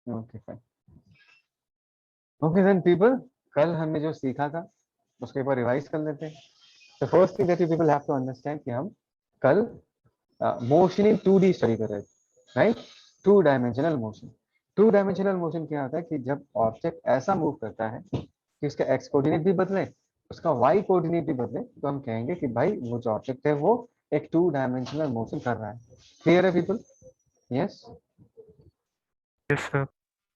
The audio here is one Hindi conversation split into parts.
Okay fine. Okay then people, कल हमने जो सीखा था उसके ऊपर रिवाइज कर लेते हैं। तो first thing that you people have to understand कि हम कल मोशन इन 2D स्टडी कर रहे थे, right? 2 dimensional motion. 2 dimensional motion क्या होता है कि जब ऑब्जेक्ट ऐसा मूव करता है कि उसका एक्स कोऑर्डिनेट भी बदले, उसका वाई कोऑर्डिनेट भी बदले, तो हम कहेंगे कि भाई वो जो ऑब्जेक्ट है वो एक 2 डायमेंशनल मोशन कर रहा है। क्लियर है people? Yes yes sir.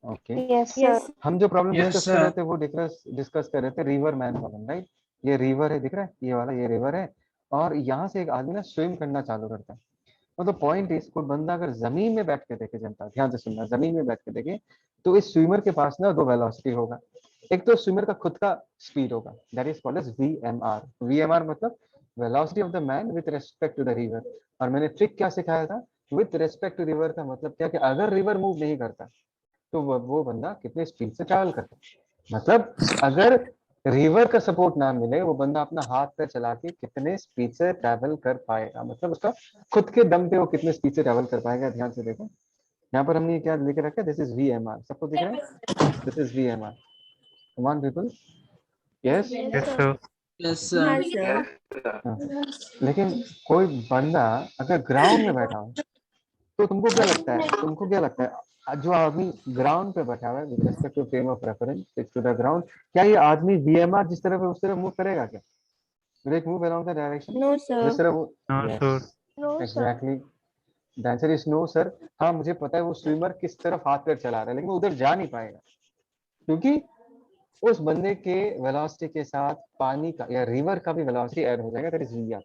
Okay. Yes, sir. हम जो प्रॉब्लम Yes, डिस्कस कर रहे थे वो डिस्कस कर रहे थे रिवर मैन प्रॉब्लम, राइट? ये रिवर है, दिख रहा है ये वाला, ये रिवर है, और यहाँ से एक आदमी ना स्विम करना चालू करता है। मतलब पॉइंट इज, कोई बंदा अगर जमीन में बैठ के देखे, जनता ध्यान से सुनना, जमीन में बैठ के देखे तो इस स्विमर के पास ना 2 वेलोसिटी होगा। एक तो स्विमर का खुद का स्पीड होगा, that is called as VMR. VMR मतलब velocity of the man with respect to the river. और मैंने ट्रिक क्या सिखाया था, विद रिस्पेक्ट टू रिवर का मतलब क्या कि अगर रिवर मूव नहीं करता तो वो बंदा कितने स्पीड से ट्रैवल करता है। मतलब अगर रिवर का सपोर्ट ना मिले, वो बंदा अपना हाथ पैर चला के कितने स्पीड से ट्रैवल कर पाएगा, मतलब उसका खुद के दम पे वो कितने स्पीड से ट्रैवल कर पाएगा। ध्यान से देखो, यहाँ पर हमने क्या लेके रखा है, दिस इज वीएमआर। सबको दिख रहा है? This is VMR. Come on people. Yes yes sir. yes, sir. Yes, sir. लेकिन कोई बंदा अगर ग्राउंड में बैठा हो तो तुमको क्या लगता है, जो आदमी ग्राउंड पे बैठा हुआ है with respect to frame of reference to the ground, क्या ये आदमी वीएमआर जिस तरफ है उस तरफ मूव करेगा क्या? Will it move along the direction No, जिस sir. तरफ वो? No yes sir. No, sir. Exactly, the answer is no sir. हाँ मुझे पता है वो स्विमर किस तरफ हाथ पैर चला रहा है, लेकिन वो उधर जा नहीं पाएगा क्योंकि उस बंदे के वेलोसिटी के साथ पानी का या रिवर का भी वेलोसिटी ऐड हो जाएगा, दैट इज वी आर।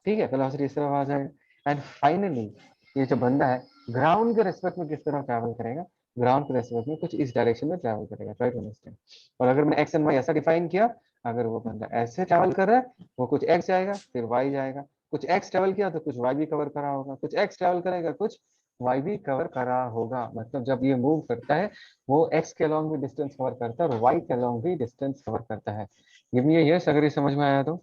ठीक है, वेलोसिटी इस तरफ आ जाएगा। एंड फाइनली ये जो बंदा है ग्राउंड के रेस्पेक्ट में किस तरफ ट्रैवल करेगा, ग्राउंड के रेस्पेक्ट में कुछ इस डायरेक्शन में ट्रैवल करेगा। Try to understand. और अगर मैंने एक्स एंड वाई ऐसा डिफाइन किया, अगर वो बंदा ऐसे ट्रैवल कर रहा है वो कुछ एक्स जाएगा फिर वाई जाएगा, कुछ एक्स ट्रैवल किया तो कुछ वाई भी कवर करा होगा, कुछ एक्स ट्रैवल करेगा कुछ वाई भी कवर करा होगा। मतलब जब ये मूव करता है वो एक्स के अलोंग भी डिस्टेंस कवर करता है और वाई के अलोंग भी डिस्टेंस कवर करता है। गिव मी यस अगर ये समझ में आया तो।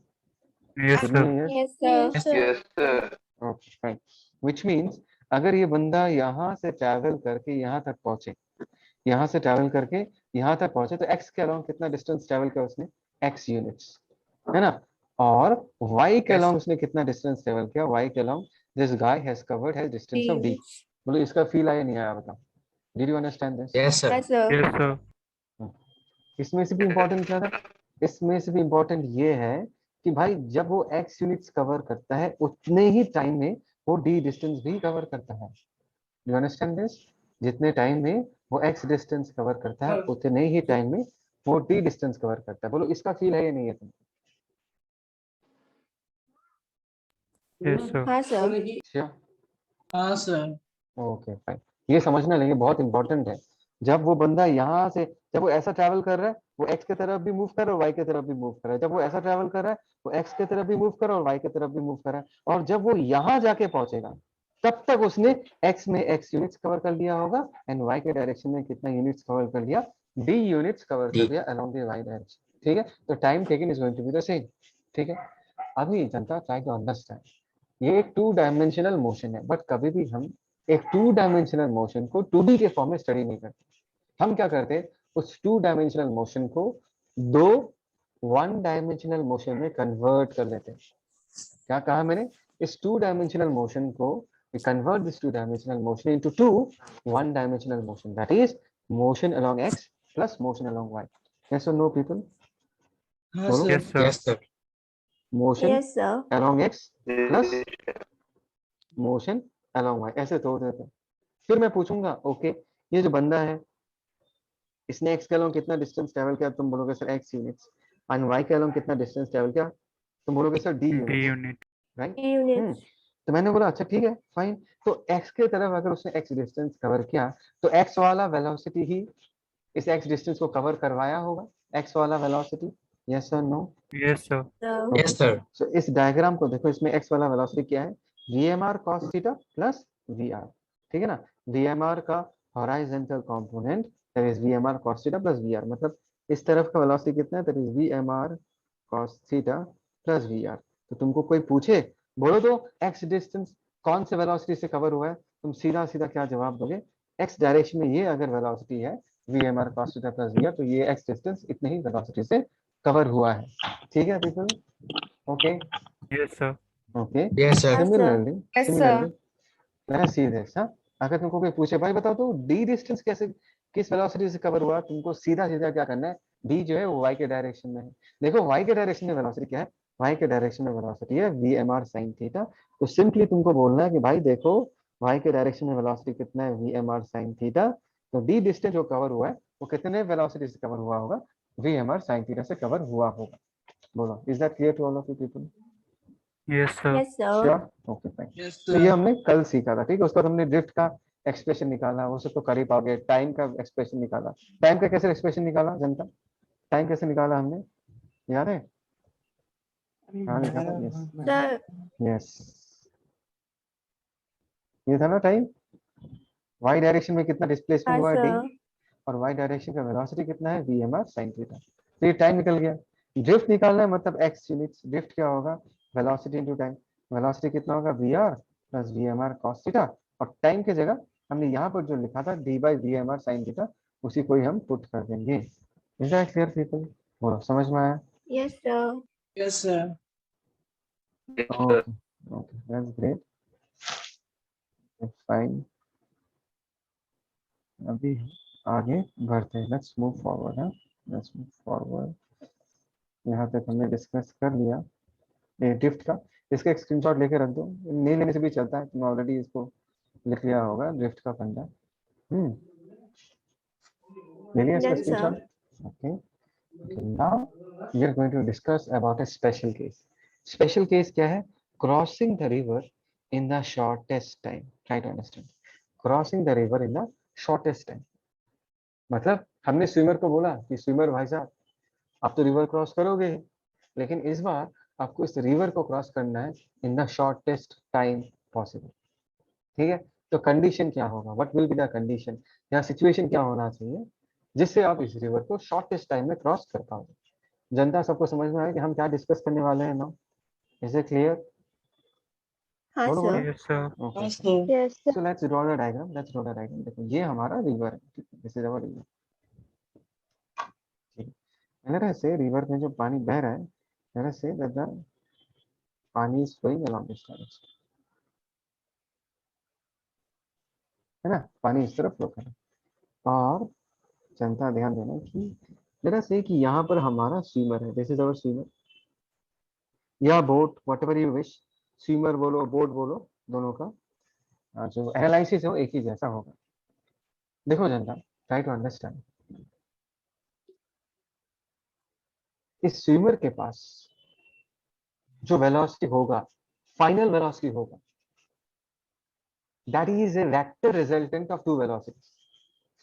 Yes give me sir. Yes. Yes, sir. Yes, sir. Okay fine. Which means अगर ये बंदा यहाँ से ट्रैवल करके यहाँ तक पहुंचे, यहाँ से ट्रैवल करके यहाँ तक पहुंचे तो एक्स के अलोंग कितना डिस्टेंस ट्रैवल किया उसने, एक्स यूनिट्स, है ना? और वाई के अलोंग उसने कितना डिस्टेंस ट्रैवल किया, वाई के along this guy has covered has distance of D. बोलो इसका फील आया नहीं आया बताओ? Did you understand this? Yes, sir. Yes, sir. Yes sir. इसमें से भी इम्पोर्टेंट क्या था, इसमें से भी इम्पोर्टेंट ये है कि भाई जब वो एक्स यूनिट्स कवर करता है उतने ही टाइम में वो डी डिस्टेंस भी कवर करता है। You understand this? जितने टाइम में वो एक्स डिस्टेंस कवर करता है उतने ही टाइम में वो डी डिस्टेंस कवर करता है। बोलो इसका फील है या नहीं है तुमको? Yes sir. हाँ, sir. अच्छा हाँ, sir. Okay fine. ये समझना लेंगे, बहुत इंपॉर्टेंट है। जब वो बंदा यहाँ से, जब वो ऐसा ट्रैवल कर रहा है वो एक्स की तरफ भी मूव कर रहा है, वाई की तरफ भी मूव कर रहा है। जब वो ऐसा ट्रैवल कर रहा है वो एक्स की तरफ भी मूव कर रहा है और वाई की तरफ भी मूव कर रहा है। और जब वो यहाँ जाके पहुंचेगा तब तक उसने एक्स में एक्स यूनिट्स कवर कर लिया होगा एंड वाई के डायरेक्शन में कितना यूनिट्स कवर कर लिया, डी यूनिट्स कवर कर लिया अलोंग द वाई डायरेक्शन। ठीक है, तो time taken is going to be the same. ठीक है, अभी जनता ट्राई टू अंडरस्टैंड, ये एक 2 डायमेंशनल मोशन है, बट कभी भी हम एक 2 डायमेंशनल मोशन को 2D के फॉर्म में स्टडी नहीं करते। हम क्या करते हैं, उस 2 डायमेंशनल मोशन को दो 1 डायमेंशनल मोशन में कन्वर्ट कर लेते हैं। क्या कहा मैंने? इस 2 डायमेंशनल मोशन को we convert this 2 dimensional motion into 1 dimensional motion, that is motion along x plus motion along y. Yes or no people? हाँ, बोलो। sir. Yes, sir. Yes, sir. motion Yes, sir. along x plus Yes, motion along y, ऐसे तोड़ देते हैं। फिर मैं पूछूंगा ओके ये जो बंदा है इसने x के अलोंग कितना डिस्टेंस ट्रेवल किया, तुम बोलोगे sir x units. And y के अलोंग कितना डिस्टेंस ट्रेवल किया, तुम बोलोगे sir d D units, unit. Right? Units. तो मैंने बोला अच्छा ठीक है फाइन, तो x के तरफ अगर उसने x डिस्टेंस कवर किया तो x वाला वेलोसिटी ही इस x डिस्टेंस को कवर करवाया होगा, x वाला वेलोसिटी। यस और no? Yes sir. So, Yes, sir. So इस डायग्राम को देखो, इसमें x वाला वेलोसिटी क्या है, vmr cos theta plus vr। ठीक है ना, vmr का horizontal component that is vmr cos theta plus vr, मतलब इस तरफ का वेलोसिटी कितना है, that is vmr cos theta plus vr। तो तुमको कोई पूछे बोलो तो x डिस्टेंस कौन से वेलोसिटी से कवर हुआ है, तुम सीधा सीधा क्या जवाब दोगे, x डायरेक्शन में ये अगर वेलोसिटी है VMR cos theta plus VR, तो ये x डिस्टेंस इतने ही वेलोसिटी से कवर हुआ है। ठीक है people? Okay Yes, sir. Okay Yes, sir. Similarly Yes, similarly let's see this. हाँ, अगर तुमको कोई पूछे भाई बताओ तो d डिस्टेंस कैसे किस वेलोसिटी से कवर हुआ, तुमको सीधा सीधा क्या करना है, d जो है वो y के डायरेक्शन में है। देखो y के डायरेक्शन में वेलोसिटी क्या है, y के डायरेक्शन में वेलोसिटी है VMR sin थीटा। तो सिंपली तुमको बोलना है कि भाई देखो y के डायरेक्शन में वेलोसिटी कितना है VMR sin थीटा, तो d डिस्टेंस जो कवर हुआ है वो कितने वेलोसिटी से कवर हुआ होगा, VMR sin थीटा से कवर हुआ होगा। बोलो, is that clear to all of you people? Yes, sir. Yes, sir. Sure? Okay fine. Yes, तो ये sir. हमने कल सीखा था, ठीक है। उसके बाद हमने ड्रिफ्ट का एक्सप्रेशन निकाला, वो सब तो कर ही पाओगे। टाइम का एक्सप्रेशन निकाला, टाइम का कैसे एक्सप्रेशन निकाला जनता, टाइम कैसे निकाला हमने, याद है? हाँ निकाला, यस Sir, यस, ये था ना टाइम। वाई डायरेक्शन में कितना डिस्प्लेसमेंट हुआ है sir. डी, और वाई डायरेक्शन का वेलोसिटी कितना है VMR sin थीटा। तो ये टाइम निकल गया। ड्रिफ्ट निकालना है मतलब एक्स यूनिट्स, ड्रिफ्ट क्या होगा, वेलोसिटी इनटू टाइम। वेलोसिटी कितना होगा VR plus VMR cos theta, और टाइम की जगह हमने यहाँ पर जो लिखा था d by VMR sin theta, उसी को ही हम पुट कर देंगे। Is that clear people? बोलो, समझ में आया? Yes, sir. Yes, sir. Okay okay, that's great, fine. अभी आगे बढ़ते हैं, लेट्स मूव फॉरवर्ड। हाँ, लेट्स मूव फॉरवर्ड। यहाँ तक हमने डिस्कस कर लिया ये ड्रिफ्ट का। इसका एक स्क्रीनशॉट लेके रख दो, नहीं लेने से भी चलता है, तुम ऑलरेडी इसको लिख लिया होगा ड्रिफ्ट का फंडा। ले लिया इसका Yes, sir. Screenshot? Okay, now we are going to discuss about a special case. Special case क्या है? Crossing the river in the shortest time. Try to understand, crossing the river in the shortest time. मतलब हमने स्विमर को बोला कि स्विमर भाई साहब आप तो रिवर क्रॉस करोगे, लेकिन इस बार आपको इस रिवर को क्रॉस करना है इन द शॉर्टेस्ट टाइम पॉसिबल। ठीक है, तो कंडीशन क्या होगा, what will be the condition, या सिचुएशन क्या होना चाहिए जिससे आप इस रिवर को शॉर्टेस्ट टाइम में क्रॉस कर पाओगे। जनता, सबको समझ में आया कि हम क्या डिस्कस करने वाले हैं नाउ? Is it clear? हाँ, बोलो बोलो। sir. Yes, sir. Okay, Yes, sir. Yes, sir. So let's draw the diagram, let's draw the diagram. देखो ये हमारा रिवर है, दिस इज आवर रिवर। ठीक है, अगर ऐसे रिवर में जो पानी बह रहा है, let us say that the पानी is flowing along this direction, है ना, पानी इस तरफ फ्लो कर रहा है। और जनता ध्यान देना कि let us say कि यहाँ पर हमारा स्विमर है, दिस इज आवर स्विमर या boat, what ever you wish, swimmer बोलो बोट बोलो, दोनों का जो एनालिसिस है वो एक ही जैसा होगा। देखो जनता, ट्राई टू अंडरस्टैंड, इस स्विमर के पास जो वेलोसिटी होगा, फाइनल वेलोसिटी होगा, that is a vector resultant of two velocities.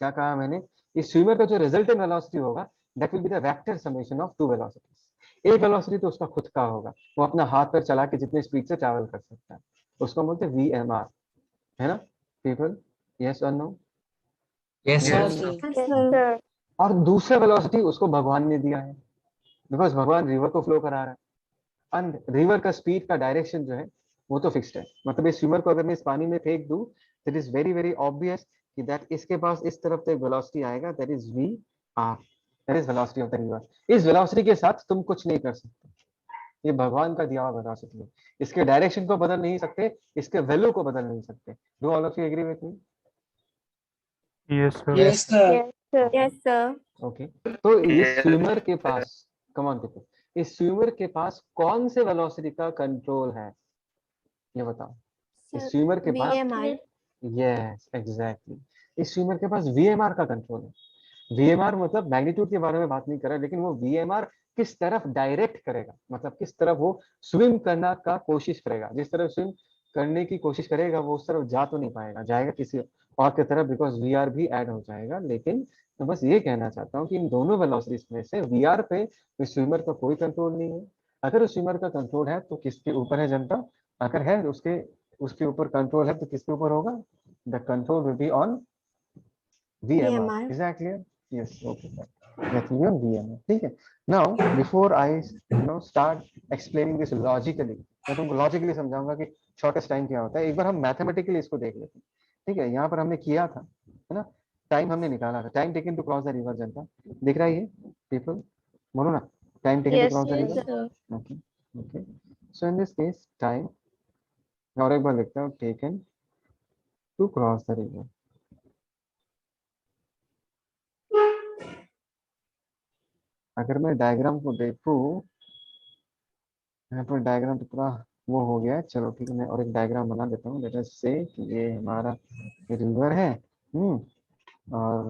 क्या कहा मैंने? इस स्विमर का जो रिजल्टेंट वेलोसिटी होगा, that will be the vector summation of two velocities. एक वेलोसिटी तो उसका खुद का होगा, वो अपना हाथ पैर चला के जितने स्पीड से ट्रैवल कर सकता है, उसको बोलते हैं VMR, है ना पीपल? यस और no? Yes, Yes, sir. sir. Yes, sir. और दूसरा वेलोसिटी उसको भगवान ने दिया है, बिकॉज भगवान रिवर को फ्लो करा रहा है, एंड रिवर का स्पीड का डायरेक्शन जो है वो तो फिक्स्ड है। मतलब इस स्विमर को अगर मैं इस पानी में फेंक दूं, it is very very obvious कि दैट इसके पास इस तरफ से वेलोसिटी आएगा, that is VR, that is velocity of the river. इस वेलोसिटी के साथ तुम कुछ नहीं कर सकते, ये भगवान का दिया हुआ वेलोसिटी है। इसके डायरेक्शन को बदल नहीं सकते, इसके वैल्यू को बदल नहीं सकते। Do all of you agree with me? Yes, sir. Yes, sir. Yes, sir. Yes, sir. Okay, तो इस स्विमर के पास, कम ऑन पीपल, इस स्विमर के पास कौन से वेलोसिटी का कंट्रोल है, ये बताओ। इस स्विमर के पास, VMI. यस एग्जैक्टली, इस स्विमर के पास VMR का कंट्रोल है। VMR मतलब मैग्नीट्यूड के बारे में बात नहीं कर रहा, लेकिन वो VMR किस तरफ डायरेक्ट करेगा, मतलब किस तरफ वो स्विम करना का कोशिश करेगा। जिस तरफ स्विम करने की कोशिश करेगा वो उस तरफ जा तो नहीं पाएगा, जाएगा किसी और की तरफ, बिकॉज VR भी ऐड हो जाएगा। लेकिन मैं बस ये कहना चाहता हूँ कि इन दोनों वेलोसिटीज में से VR पे उस स्विमर का कोई कंट्रोल नहीं है। अगर उस स्विमर का कंट्रोल है तो किसके ऊपर है जनता? अगर है उसके उसके ऊपर कंट्रोल है तो किसके ऊपर होगा? The control will be on VMR. VMR. Is that clear? Yes. Okay. That will be on VMR. ठीक है. Now, before I start explaining this logically, मैं तुमको logically समझाऊंगा कि shortest time क्या होता है। एक बार हम mathematically इसको देख लेते हैं। ठीक है, यहाँ पर हमने किया था है ना। टाइम हमने निकाला था, time taken to cross the river जनता, दिख रहा है ये पीपल, बोलो ना, time taken to Yes, cross the yes, river. sir. Okay okay, so in this case time, और एक बार लिखता हूँ, taken to cross the river. अगर मैं डायग्राम को देखूं, यहाँ पर डायग्राम तो पूरा वो हो गया है। चलो ठीक है, मैं और एक डायग्राम बना देता हूँ। लेट अस से कि ये हमारा रिवर है। और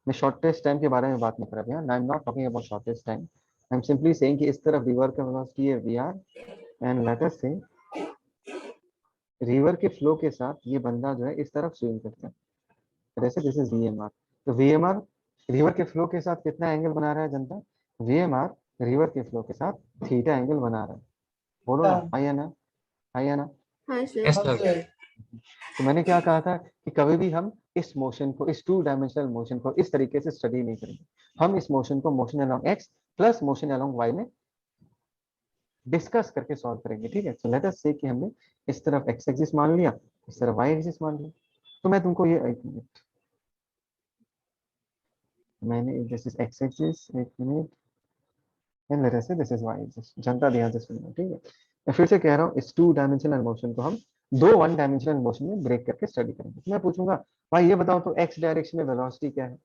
मैं शॉर्टेस्ट टाइम के बारे में बात नहीं कर रहा, I am not talking about shortest time, I am simply saying कि इस तरफ रिवर का वेलोसिटी है we R, and let us say river के फ्लो के साथ ये बंदा जो है इस तरफ स्विम करता है, जैसे दिस इज वीएमआर। तो वीएमआर रिवर के फ्लो के साथ कितना एंगल बना रहा है जनता? वीएमआर रिवर के फ्लो के साथ थीटा एंगल बना रहा है, बोलो ना, हाँ है ना, है ना। हाँ sir. yes sir तो मैंने क्या कहा था कि कभी भी हम इस मोशन को, इस टू डायमेंशनल मोशन को इस तरीके से स्टडी नहीं करेंगे। हम इस मोशन को motion along X plus motion along Y में डिस्कस करके सॉल्व करेंगे, ठीक है। तो लेट अस से कि हमने इस तरफ एक्स एक्सिस मान लिया, इस तरफ वाई एक्सिस मान लिया। तो मैं तुमको ये, एक मिनट, मैंने दिस इज एक्स एक्सिस, एक मिनट, एंड लेट अस से दिस इज वाई एक्सिस। जनता ध्यान से सुनना, ठीक है। मैं फिर से कह रहा हूँ, इस टू डायमेंशनल मोशन को हम दो वन डायमेंशनल मोशन में ब्रेक करके स्टडी करेंगे। तो मैं पूछूंगा भाई ये बताओ तो एक्स डायरेक्शन में वेलोसिटी क्या है,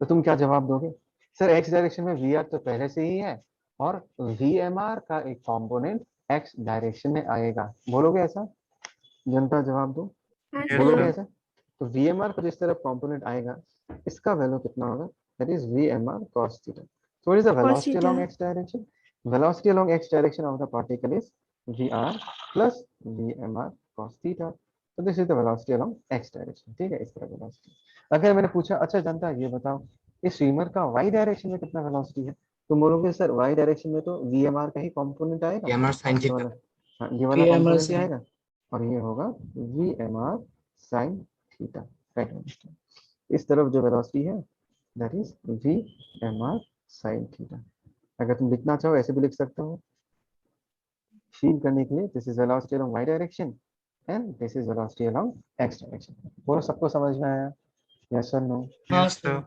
तो तुम क्या जवाब दोगे? सर एक्स डायरेक्शन में वी आर तो पहले से ही है, और वी एम आर का एक कॉम्पोनेंट एक्स डायरेक्शन में आएगा, बोलोगे ऐसा? जनता जवाब दो, हाँ Yes, बोलोगे sir. sir. ऐसा? तो वी एम आर पर जिस तरफ कॉम्पोनेंट आएगा, इसका वैल्यू कितना होगा? That is V M R cos theta. So what is the Cos velocity along theta. X direction? Velocity along x direction of the particle is V R plus V M R cos theta. तो this is the velocity along x direction, ठीक है, इस तरह वेलोसिटी। अगर मैंने पूछा अच्छा जनता ये बताओ इस स्विमर का वाई डायरेक्शन में कितना वेलोसिटी है, तो बोलोगे सर वाई डायरेक्शन में तो वी एम आर का ही कॉम्पोनेंट आएगा, ये हमारा sin ये theta वाला, हाँ ये वाला VMR कॉम्पोनेंट ही sin आएगा, और ये होगा V M R sine theta, right. इस तरफ जो वेलोसिटी है that is V M R sine theta. अगर तुम लिखना चाहो ऐसे भी लिख सकते हो, फील करने के लिए, this is velocity along Y direction and this is velocity along x direction. बोलो सबको समझ में आया, यस और नो? हाँ Yes, sir sir.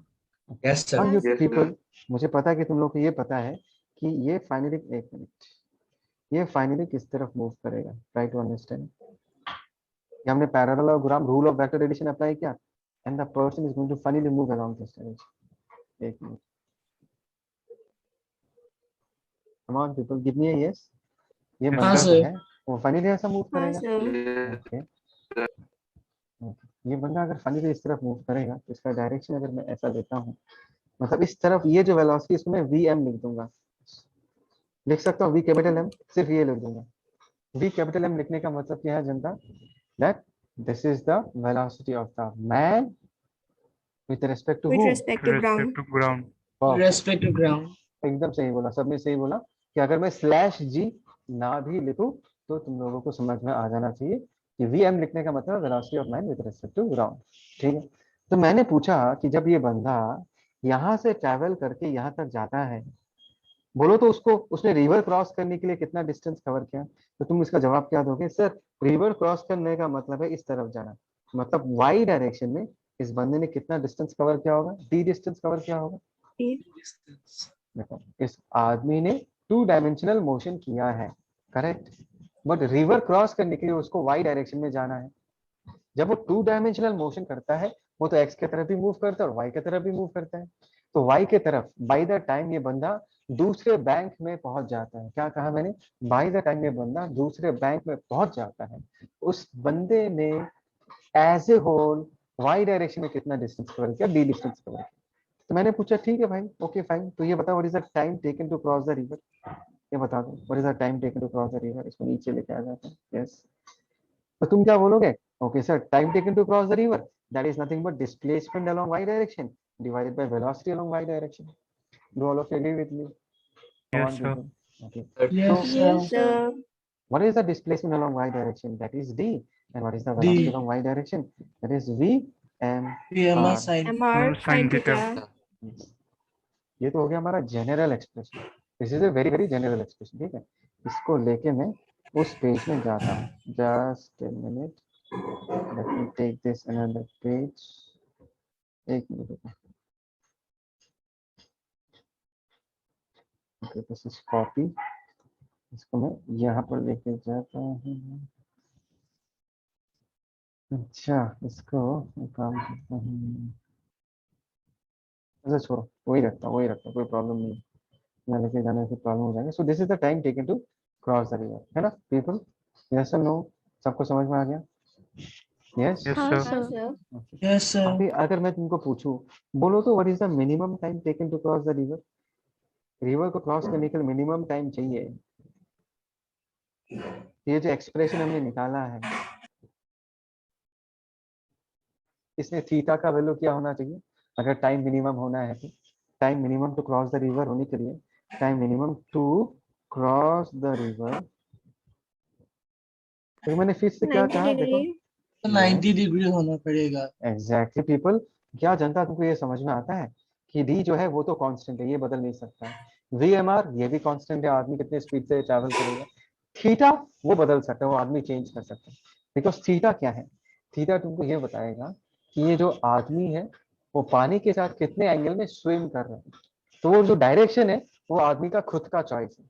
yes sir और हाँ यू sir. पीपल, मुझे पता है कि तुम लोग को ये पता है कि ये फाइनली, एक मिनट, ये फाइनली किस तरफ मूव करेगा, ट्राई टू अंडरस्टैंड। हमने parallelogram rule of vector addition apply किया, and the person is going to finally move along this direction. एक minute, come on people, give me a yes. ये Yes, हाँ बंदा sir. जो sir है वो फाइनली ऐसा मूव हाँ करेगा। sir. ओके ओके, ये बंदा अगर फाइनली इस तरफ मूव करेगा तो इसका डायरेक्शन अगर मैं ऐसा लेता हूँ, मतलब इस तरफ, ये जो वेलोसिटी इसको मैं वी एम लिख दूंगा, लिख सकता हूँ वी कैपिटल एम, सिर्फ ये लिख दूंगा। वी कैपिटल एम लिखने का मतलब क्या है जनता? That this is the velocity of the man with respect to With हु? respect to Respect ground. to ground. respect to ground एकदम सही बोला, सबने सही बोला कि अगर मैं स्लैश जी ना भी लिखूं तो तुम लोगों को समझ में आ जाना चाहिए कि वी एम लिखने का मतलब velocity of line with respect to ground, ठीक है। तो मैंने पूछा कि जब ये बंदा यहाँ से ट्रैवल करके यहाँ तक जाता है, बोलो तो उसको, उसने रिवर क्रॉस करने के लिए कितना डिस्टेंस कवर किया, तो तुम इसका जवाब क्या दोगे? सर रिवर क्रॉस करने का मतलब है इस तरफ जाना, मतलब वाई डायरेक्शन में इस बंदे ने कितना डिस्टेंस कवर किया होगा? डी डिस्टेंस कवर किया होगा। Eight. distance देखो इस आदमी ने टू डायमेंशनल मोशन किया है, करेक्ट, बट रिवर क्रॉस करने के लिए उसको वाई डायरेक्शन में जाना है। जब वो टू डायमेंशनल मोशन करता है, वो तो एक्स की तरफ भी मूव करता है और वाई की तरफ भी मूव करता है। तो वाई की तरफ बाय द टाइम ये बंदा दूसरे बैंक में पहुंच जाता है, क्या कहा मैंने? बाय द टाइम ये बंदा दूसरे बैंक में पहुंच जाता है, उस बंदे ने as a whole Y direction में कितना डिस्टेंस कवर किया? डी डिस्टेंस कवर किया। तो मैंने पूछा ठीक है भाई, ओके फाइन, तो ये बताओ what is the time taken to cross the river, ये बता दो what is the time taken to cross the river, इसको नीचे लेके आ जाता है, यस। तो तुम क्या बोलोगे? Okay sir, time taken to cross the river that is nothing but displacement along Y direction divided by velocity along Y direction. Do all of you agree with me? Come Yes, on sir. People, okay. yes So Yes sir sir. what is the displacement along y direction? That is d. And what is the velocity D along y direction? That is v m VMR r. sin MR Sin sin theta. theta. Yes. ये तो हो गया हमारा general expression, this is a very very general expression, ठीक है। इसको लेके मैं उस पेज में जाता हूँ, just a minute, let me take this another page. एक मिनट रुको। Okay, this is copy. इसको मैं यहाँ पर लेके जाता हूँ। अच्छा, इसको मैं काम करता हूँ। अच्छा छोड़ो, वही रखता हूँ, कोई प्रॉब्लम नहीं है। यहाँ लेके जाने से प्रॉब्लम हो जाएगा। So this is the time taken to cross the river, है ना पीपल? यस और नो? सबको समझ में आ गया? यस। Yes, हाँ sir. हाँ सर। Yes, sir. अभी अगर मैं तुमको पूछूं, बोलो तो what is the minimum time taken to cross the river? River को क्रॉस करने के लिए मिनिमम टाइम चाहिए। ये जो एक्सप्रेशन हमने निकाला है, इसमें थीटा का वैल्यू क्या होना चाहिए? अगर टाइम मिनिमम होना है तो time minimum to cross the river होने के लिए, time minimum to cross the river, तो मैंने फिर से क्या 90 कहा देखो। डिग्री। तो 90 डिग्री होना पड़ेगा। Exactly people. क्या जनता तुमको ये समझ में आता है कि डी जो है वो तो कांस्टेंट है, ये बदल नहीं सकता है। वीएमआर ये भी कांस्टेंट है, आदमी कितने स्पीड से ट्रैवल करेगा। थीटा वो बदल सकता है, वो आदमी चेंज कर सकता है। बिकॉज थीटा क्या है? थीटा तुमको ये बताएगा कि ये जो आदमी है वो पानी के साथ कितने एंगल में स्विम कर रहा है। तो वो जो डायरेक्शन है वो आदमी का खुद का चॉइस है।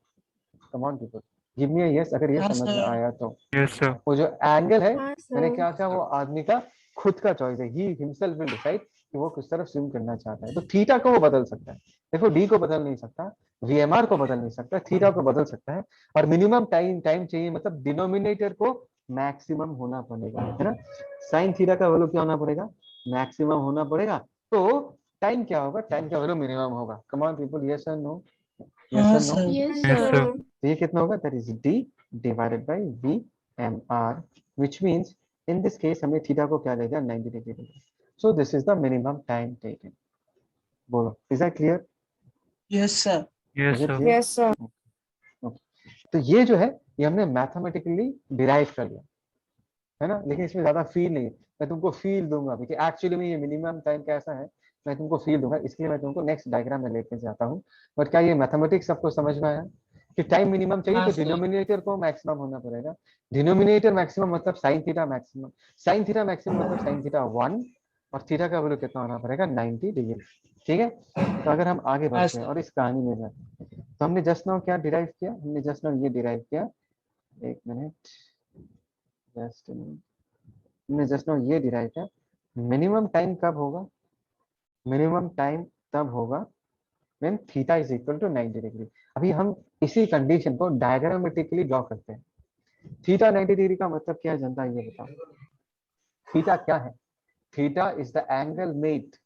कम on people, give me yes अगर ये हाँ समझ में सर। आया तो। Yes, sir. वो जो एंगल है, हाँ मैंने सर। क्या कहा, वो आदमी का खुद का चॉइस है। ही हिमसेल्फ विल डिसाइड कि वो किस तरफ स्विम करना चाहता है। तो थीटा को वो बदल सकता है। देखो डी को बदल नहीं सकता, वीएमआर को बदल नहीं सकता, थीटा को बदल सकता है। और मिनिमम टाइम टाइम चाहिए, मतलब डिनोमिनेटर को मैक्सिमम होना पड़ेगा, है ना? साइन थीटा का वैल्यू क्या होना पड़ेगा? मैक्सिमम होना पड़ेगा। तो टाइम क्या होगा? टाइम का वैल्यू मिनिमम होगा। कम ऑन पीपल, यस और नो? यस हाँ और no? Sir. Yes Yes, sir. Sir. तो ये कितना होगा? That is D divided by V M R, which means in this case हमें थीटा को क्या लेगा? 90 डिग्री लेगा। So this is the minimum time taken. बोलो, is that clear? Yes, sir. Yes, is it sir. Clear? Yes sir. तो ये जो है ये हमने मैथमेटिकली डिराइव कर लिया, है ना? लेकिन इसमें ज्यादा फील नहीं है। मैं तुमको फील दूंगा अभी कि एक्चुअली में ये मिनिमम टाइम कैसा है, मैं तुमको फील दूंगा। इसलिए मैं तुमको नेक्स्ट डायग्राम में लेके जाता हूँ। बट क्या ये मैथमेटिक्स सबको समझ में आया कि टाइम मिनिमम चाहिए हाँ तो सर। डिनोमिनेटर को मैक्सिमम होना पड़ेगा। डिनोमिनेटर मैक्सिमम मतलब sine theta maximum. Sine theta maximum मतलब साइन थीटा 1, और थीटा का वैल्यू कितना होना पड़ेगा? 90 डिग्री। ठीक है? तो अगर हम आगे हाँ बढ़ते हैं सर। और इस कहानी में जाते हैं, तो हमने जस्ट नाउ क्या डिराइव किया? हमने जस्ट नाउ ये डिराइव किया, एक मिनट, जस्ट हमने जस्ट नाउ ये डिराइव किया। मिनिमम टाइम कब होगा? मिनिमम टाइम तब होगा when theta is equal to 90 degree. अभी हम इसी कंडीशन को डायग्रामेटिकली ड्रॉ करते हैं। थीटा 90 डिग्री का मतलब क्या है जनता, ये बताओ। थीटा क्या है? Theta is the angle made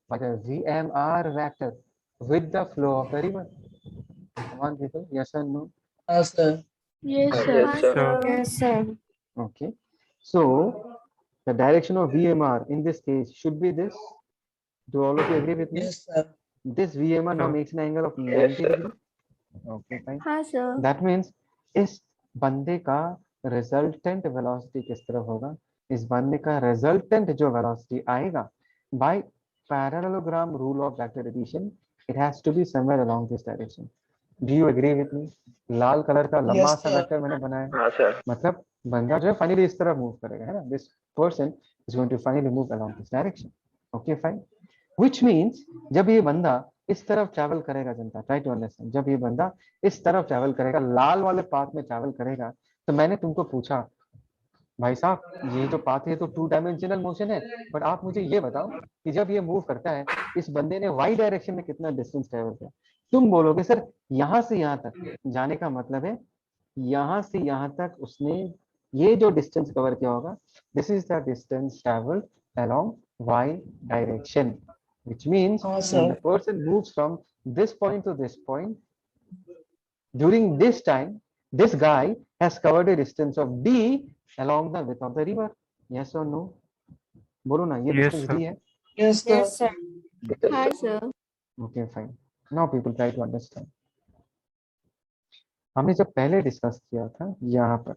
by the VMR vector with the flow of the river. Come on people, yes or no? हाँ sir. Yes Yes, sir. sir. Yes sir. Okay, so the direction of VMR in this case should be this. Do all of you agree with me? Yes, sir. This VMR now Sir. makes an angle of 90 degree. Okay, fine. हाँ सर। That means इस बंदे का रिजल्टेंट वेलोसिटी किस तरफ होगा? इस बंदे का रिजल्टेंट जो वेलोसिटी आएगा by parallelogram rule of vector addition, it has to be somewhere along this direction. Do you agree with me? लाल कलर का लंबा Yes, सा sir. वेक्टर मैंने बनाया, हाँ सर, मतलब बंदा जो है फाइनली इस तरफ मूव करेगा, है ना? This person is going to finally move along this direction. Okay fine. Which means जब ये बंदा इस तरफ ट्रैवल करेगा, जनता ट्राई टू अंडरस्टैंड, जब ये बंदा इस तरफ ट्रैवल करेगा, लाल वाले पाथ में ट्रैवल करेगा, तो मैंने तुमको पूछा भाई साहब ये जो पाथ है तो 2 डायमेंशनल मोशन है, बट आप मुझे ये बताओ कि जब ये मूव करता है, इस बंदे ने वाई डायरेक्शन में कितना डिस्टेंस ट्रैवल किया? तुम बोलोगे सर यहाँ से यहाँ तक जाने का मतलब है यहाँ से यहाँ तक उसने ये जो डिस्टेंस कवर किया होगा, this is the distance travelled along y direction, which means हाँ when sir. the person moves from this point to this point, during this time this guy has covered a distance of d along the width of the river. Yes or no? बोलो ना, ये Yes, डिस्टेंस sir. d है। Yes, sir. Yes sir. हाँ sir. Okay fine, now people try to understand। हमने जब पहले डिस्कस किया था यहाँ पर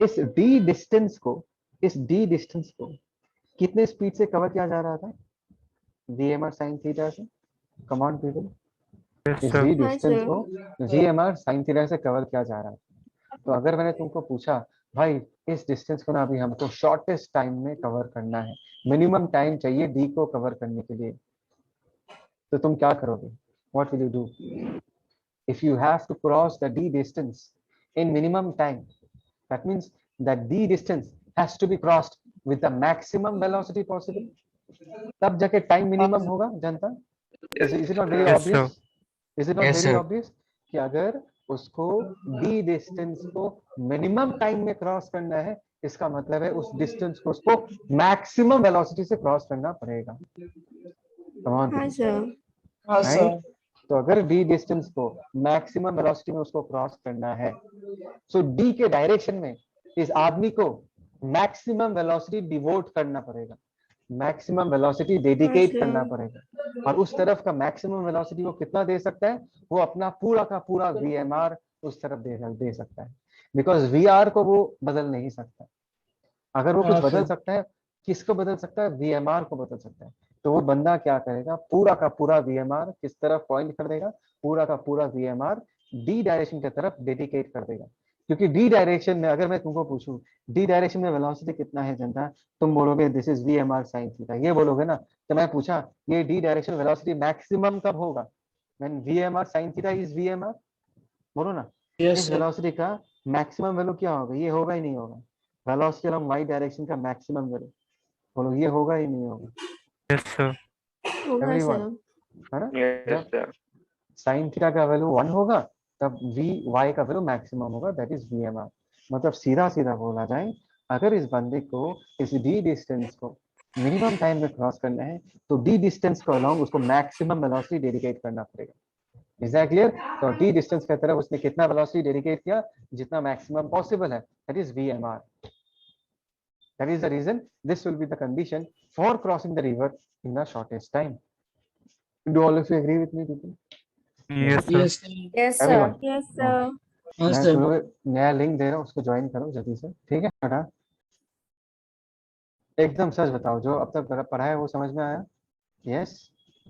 इस d डिस्टेंस को कितने स्पीड से कवर किया जा रहा था? VMR sin थीटा से। कम ऑन पीपल, Yes, इस sir. d हाँ डिस्टेंस सर। को VMR sin थीटा से कवर किया जा रहा है। तो अगर मैंने तुमको पूछा भाई इस डिस्टेंस को ना अभी हमको शॉर्टेस्ट टाइम में कवर करना है, मिनिमम टाइम चाहिए डी को कवर करने के लिए, तो तुम क्या करोगे? What will you do if you have to cross the D distance in minimum time? That means that D distance has to be crossed with the maximum velocity possible, तब जाके टाइम मिनिमम होगा जनता। Is it not very Yes, sir. Obvious? Is it not Yes, very sir. Obvious कि अगर उसको डी डिस्टेंस को मिनिमम टाइम में क्रॉस करना है, इसका मतलब है उस डिस्टेंस को उसको मैक्सिमम वेलोसिटी से क्रॉस करना पड़ेगा। कम ऑन, हाँ सर। हाँ राइट? सर। तो अगर डी डिस्टेंस को मैक्सिमम वेलोसिटी में उसको क्रॉस करना है, सो डी के डायरेक्शन में इस आदमी को मैक्सिमम वेलोसिटी डिवोट करना पड़ेगा, मैक्सिमम वेलोसिटी डेडिकेट sir. करना पड़ेगा। और उस तरफ का मैक्सिमम वेलोसिटी वो कितना दे सकता है? वो अपना पूरा का पूरा वीएमआर उस तरफ दे सकता है, बिकॉज वीआर को वो बदल नहीं सकता। अगर वो कुछ हाँ बदल सर। सकता है, किसको बदल सकता है? वीएमआर को बदल सकता है। तो वो बंदा क्या करेगा, पूरा का पूरा वीएमआर किस तरफ पॉइंट कर देगा? पूरा का पूरा वीएमआर डी डायरेक्शन की तरफ डेडिकेट कर देगा। क्योंकि डी डायरेक्शन में अगर मैं तुमको पूछूं डी डायरेक्शन में वेलोसिटी कितना है जनता, तुम बोलोगे this is VMR sine theta, ये बोलोगे ना। तो मैं पूछा ये डी डायरेक्शन वेलोसिटी मैक्सिमम कब होगा? When VMR sine theta is VMR, बोलो ना। Yes, इस sir. वेलोसिटी का मैक्सिमम वैल्यू क्या होगा? ये होगा ही नहीं होगा। वेलोसिटी अलोंग वाई डायरेक्शन का मैक्सिमम वैल्यू, बोलो ये होगा ही नहीं होगा? Yes, sir. होगा एवरीवन, सर। है ना? Yes, जब sir. साइन थीटा का वैल्यू 1 होगा तब वी वाई का वैल्यू मैक्सिमम होगा, दैट इज वीएमआर। मतलब सीधा सीधा बोला जाए, अगर इस बंदे को इस डी डिस्टेंस को मिनिमम टाइम में क्रॉस करना है, तो डी डिस्टेंस को अलोंग उसको मैक्सिमम वेलोसिटी डेडिकेट करना पड़ेगा। Is that clear? तो डी डिस्टेंस की तरफ उसने कितना वेलोसिटी डेडिकेट किया? जितना मैक्सिमम पॉसिबल है, that is V M R. That is the reason this will be the condition for crossing the river in the shortest time. Do all of you agree with me people? Yes, sir. Yes, sir. Yes Everyone. sir. Yes sir. हाँ मैं सर। तुम लोग नया लिंक दे रहा हूँ, उसको ज्वाइन करो जल्दी से, ठीक है बेटा? एकदम सच बताओ, जो अब तक पढ़ा है वो समझ में आया? यस?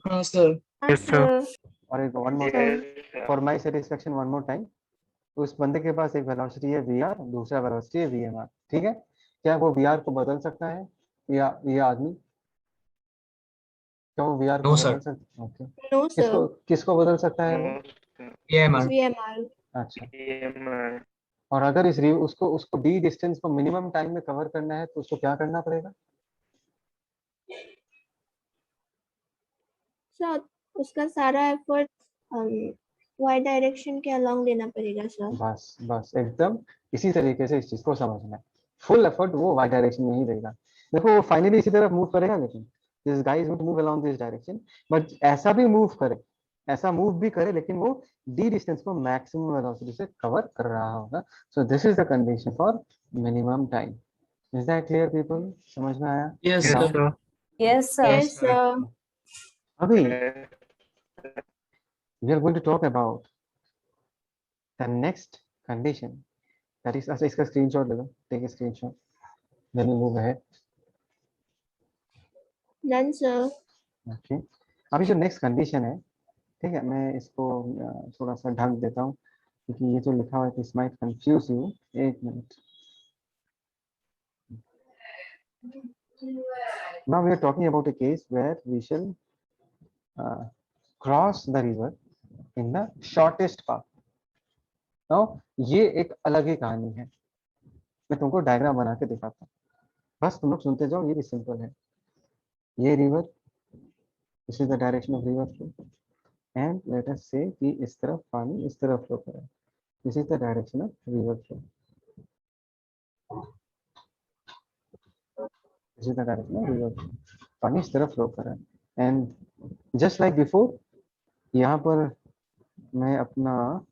हाँ सर। हाँ Yes, sir. sir. और एक one more time for my satisfaction, one more time. उस बंदे के पास एक वेलोसिटी है वीआर, दूसरा वेलोसिटी है वीएमआर, ठीक है? क्या वो वीआर को बदल सकता है, या ये आदमी क्या वो वीआर को No, बदल sir. सकता है? ओके। No किसको sir. किसको बदल सकता है वो? VMR. VMR. अच्छा। और अगर उसको उसको डी डिस्टेंस को मिनिमम टाइम में कवर करना है, तो उसको क्या करना पड़ेगा? सर उसका सारा एफर्ट वाई डायरेक्शन के अलोंग देना पड़ेगा सर। बस बस एकदम इसी तरीके से इस चीज को समझना है। फुल एफर्ट वो वाई डायरेक्शन में ही देगा। देखो वो फाइनली इसी तरफ मूव करेगा, लेकिन this guys will move along this direction, but ऐसा भी मूव करे, ऐसा मूव भी करे, लेकिन वो डी डिस्टेंस को मैक्सिमम वेलोसिटी से कवर कर रहा होगा। सो this is the condition for minimum time. Is that clear people? समझ में आया? Yes, Yes, बताओ। sir. sir. Yes, sir. Yes sir. अभी we are going to talk about the next condition, that is, अच्छा इसका स्क्रीनशॉट ले लो, take a screenshot, then we move ahead. Done sir. Okay. अभी जो नेक्स्ट कंडीशन है, ठीक है, मैं इसको थोड़ा सा ढक देता हूँ, क्योंकि ये जो लिखा हुआ है दिस माइट कंफ्यूज यू। एक minute. Now we are talking about a case where we shall cross the river in the shortest path. Now ये एक अलग ही कहानी है, मैं तुमको डायग्राम बना के दिखाता हूँ, बस तुम लोग सुनते जाओ, ये भी सिंपल है। ये river, this is the direction of river flow, and let us से कि इस तरफ पानी इस तरफ फ्लो कर रहा है, this is the direction of river flow, this is the direction of river flow, पानी इस तरफ फ्लो कर रहा है। एंड जस्ट लाइक बिफोर, यहाँ पर मैं अपना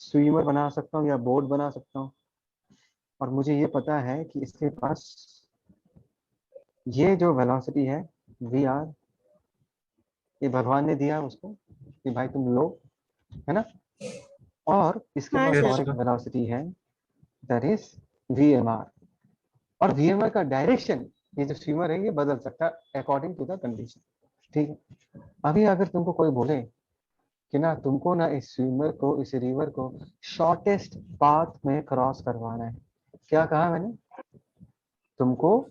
स्विमर बना सकता हूँ या बोट बना सकता हूँ, और मुझे ये पता है कि इसके पास ये जो वेलोसिटी है वी आर, ये भगवान ने दिया उसको कि भाई तुम लो, है ना? और इसके हाँ पास Yes, और एक sir. वेलोसिटी है, दैट इज वीएमआर। और वीएमआर का डायरेक्शन, ये जो स्विमर है ये बदल सकता है अकॉर्डिंग टू द कंडीशन, ठीक है? अभी अगर तुमको कोई बोले कि ना तुमको ना इस स्विमर को, इस रिवर को शॉर्टेस्ट पाथ में क्रॉस करवाना है, क्या कहा मैंने? तुमको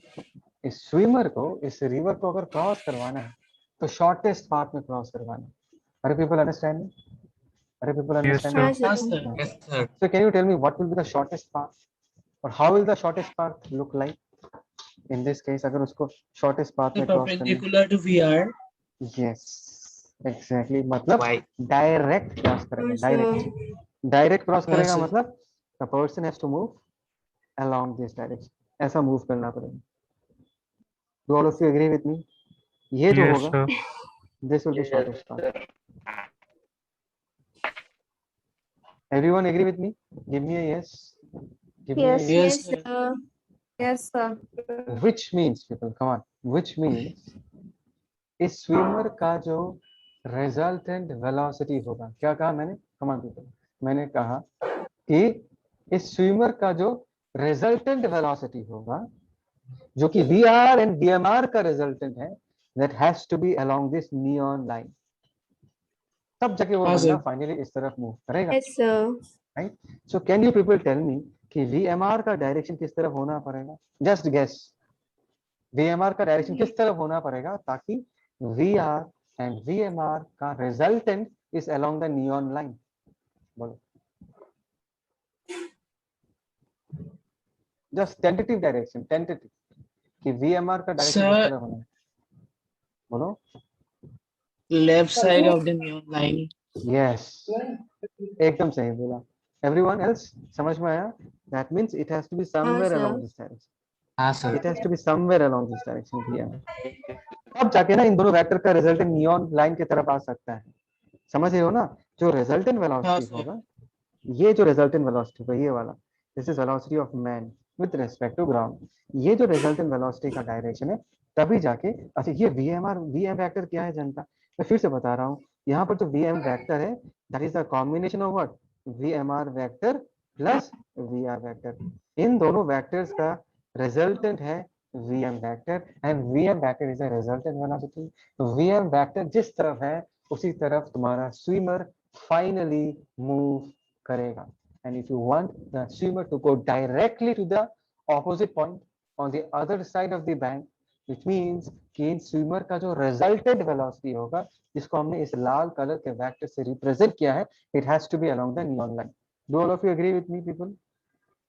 इस स्विमर को, इस रिवर को अगर क्रॉस करवाना है तो शॉर्टेस्ट पाथ में क्रॉस करवाना है. अरे पीपल अंडरस्टैंड? अरे पीपल Yes, अंडरस्टैंड? sir. हाँ हाँ sir. Sir. Yes sir. So can you tell me what will be the shortest path or how will the shortest path look like in this case अगर उसको shortest path The में क्रॉस करना है? perpendicular to VR. Yes, exactly. मतलब Why? डायरेक्ट क्रॉस हाँ करेगा. सर. डायरेक्ट क्रॉस हाँ करेगा सर. मतलब the person has to move along this direction. ऐसा मूव करना पड़ेगा. Do all of you agree with me? ये जो Yes, होगा, sir. this will be shortest path. Everyone agree with me? Give me a yes. Give me a Yes, yes. Yes yes sir. sir. Yes, sir. Which means people, come on. Which means इस स्विमर का जो रिजल्टेंट वेलोसिटी होगा, क्या कहा मैंने? कम ऑन पीपल, मैंने कहा कि इस स्विमर का जो रिजल्टेंट वेलोसिटी होगा, जो कि वीआर एंड वीएमआर का रिजल्टेंट है, that has to be along this neon line. तब जाके वो हाँ बंदा सर. फाइनली इस तरफ मूव करेगा. Yes sir. Right? So can you people tell me कि वीएमआर का डायरेक्शन किस तरफ होना पड़ेगा? Just guess. वीएमआर का डायरेक्शन किस तरफ होना पड़ेगा ताकि वीआर एंड वीएमआर का resultant is along the neon line? बोलो. जस्ट टेंटेटिव डायरेक्शन, टेंटेटिव कि वीएमआर का डायरेक्शन किस Sir, तरफ होना है. बोलो. left side of the neon line. Yes, एकदम सही बोला. एवरीवन एल्स समझ में आया? That means it has to be somewhere sir. Along this direction. हाँ sir. It has to be somewhere along this direction V M R. अब जाके ना इन दोनों वेक्टर का रिजल्टेंट नियॉन लाइन की तरफ आ सकता है. समझ रहे हो ना? जो रिजल्टेंट हाँ वेलोसिटी sir. होगा, ये जो रिजल्टेंट वेलोसिटी होगा, ये वाला, this is velocity of man with respect to ground. ये जो रिजल्टेंट वेलोसिटी का डायरेक्शन है, तभी जाके, अच्छा ये वीएमआर वीएम वेक्टर क्या है जनता? मैं फिर से बता रहा हूँ. यहाँ पर जो वीएम वेक्टर है, that is the combination of what? VMR vector plus VR vector. इन दोनों वेक्टर्स का रिजल्टेंट है VM vector and VM vector is the resultant velocity. VM vector जिस तरफ है उसी तरफ तुम्हारा स्विमर फाइनली मूव करेगा. And if you want the swimmer to go directly to the opposite point on the other side of the bank, which means कि इन स्विमर का जो रिजल्टेंट वेलोसिटी होगा, जिसको हमने इस लाल कलर के वेक्टर से रिप्रेजेंट किया है, it has to be along the neon line. Do all of you agree with me, people?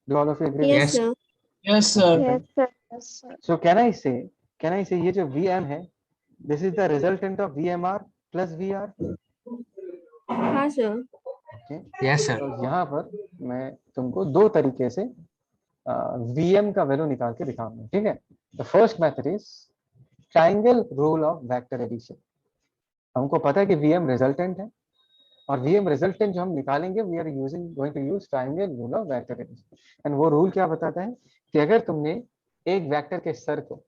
Do all of you agree with Yes me? sir. Yes sir. Yes, sir. Yes, sir. So can I say ये जो VM है, this is the resultant of VMR plus VR. हाँ sir. Okay? Yes sir. तो यहाँ पर मैं तुमको दो तरीके से VM का वैल्यू निकाल के दिखाऊंगा. ठीक है? The first method is triangle rule of vector addition. हमको पता है कि VM रिजल्टेंट है और VM रिजल्टेंट जो हम निकालेंगे, we are going to use triangle rule of vector addition. And वो रूल क्या बताता है कि अगर तुमने एक वेक्टर के सर को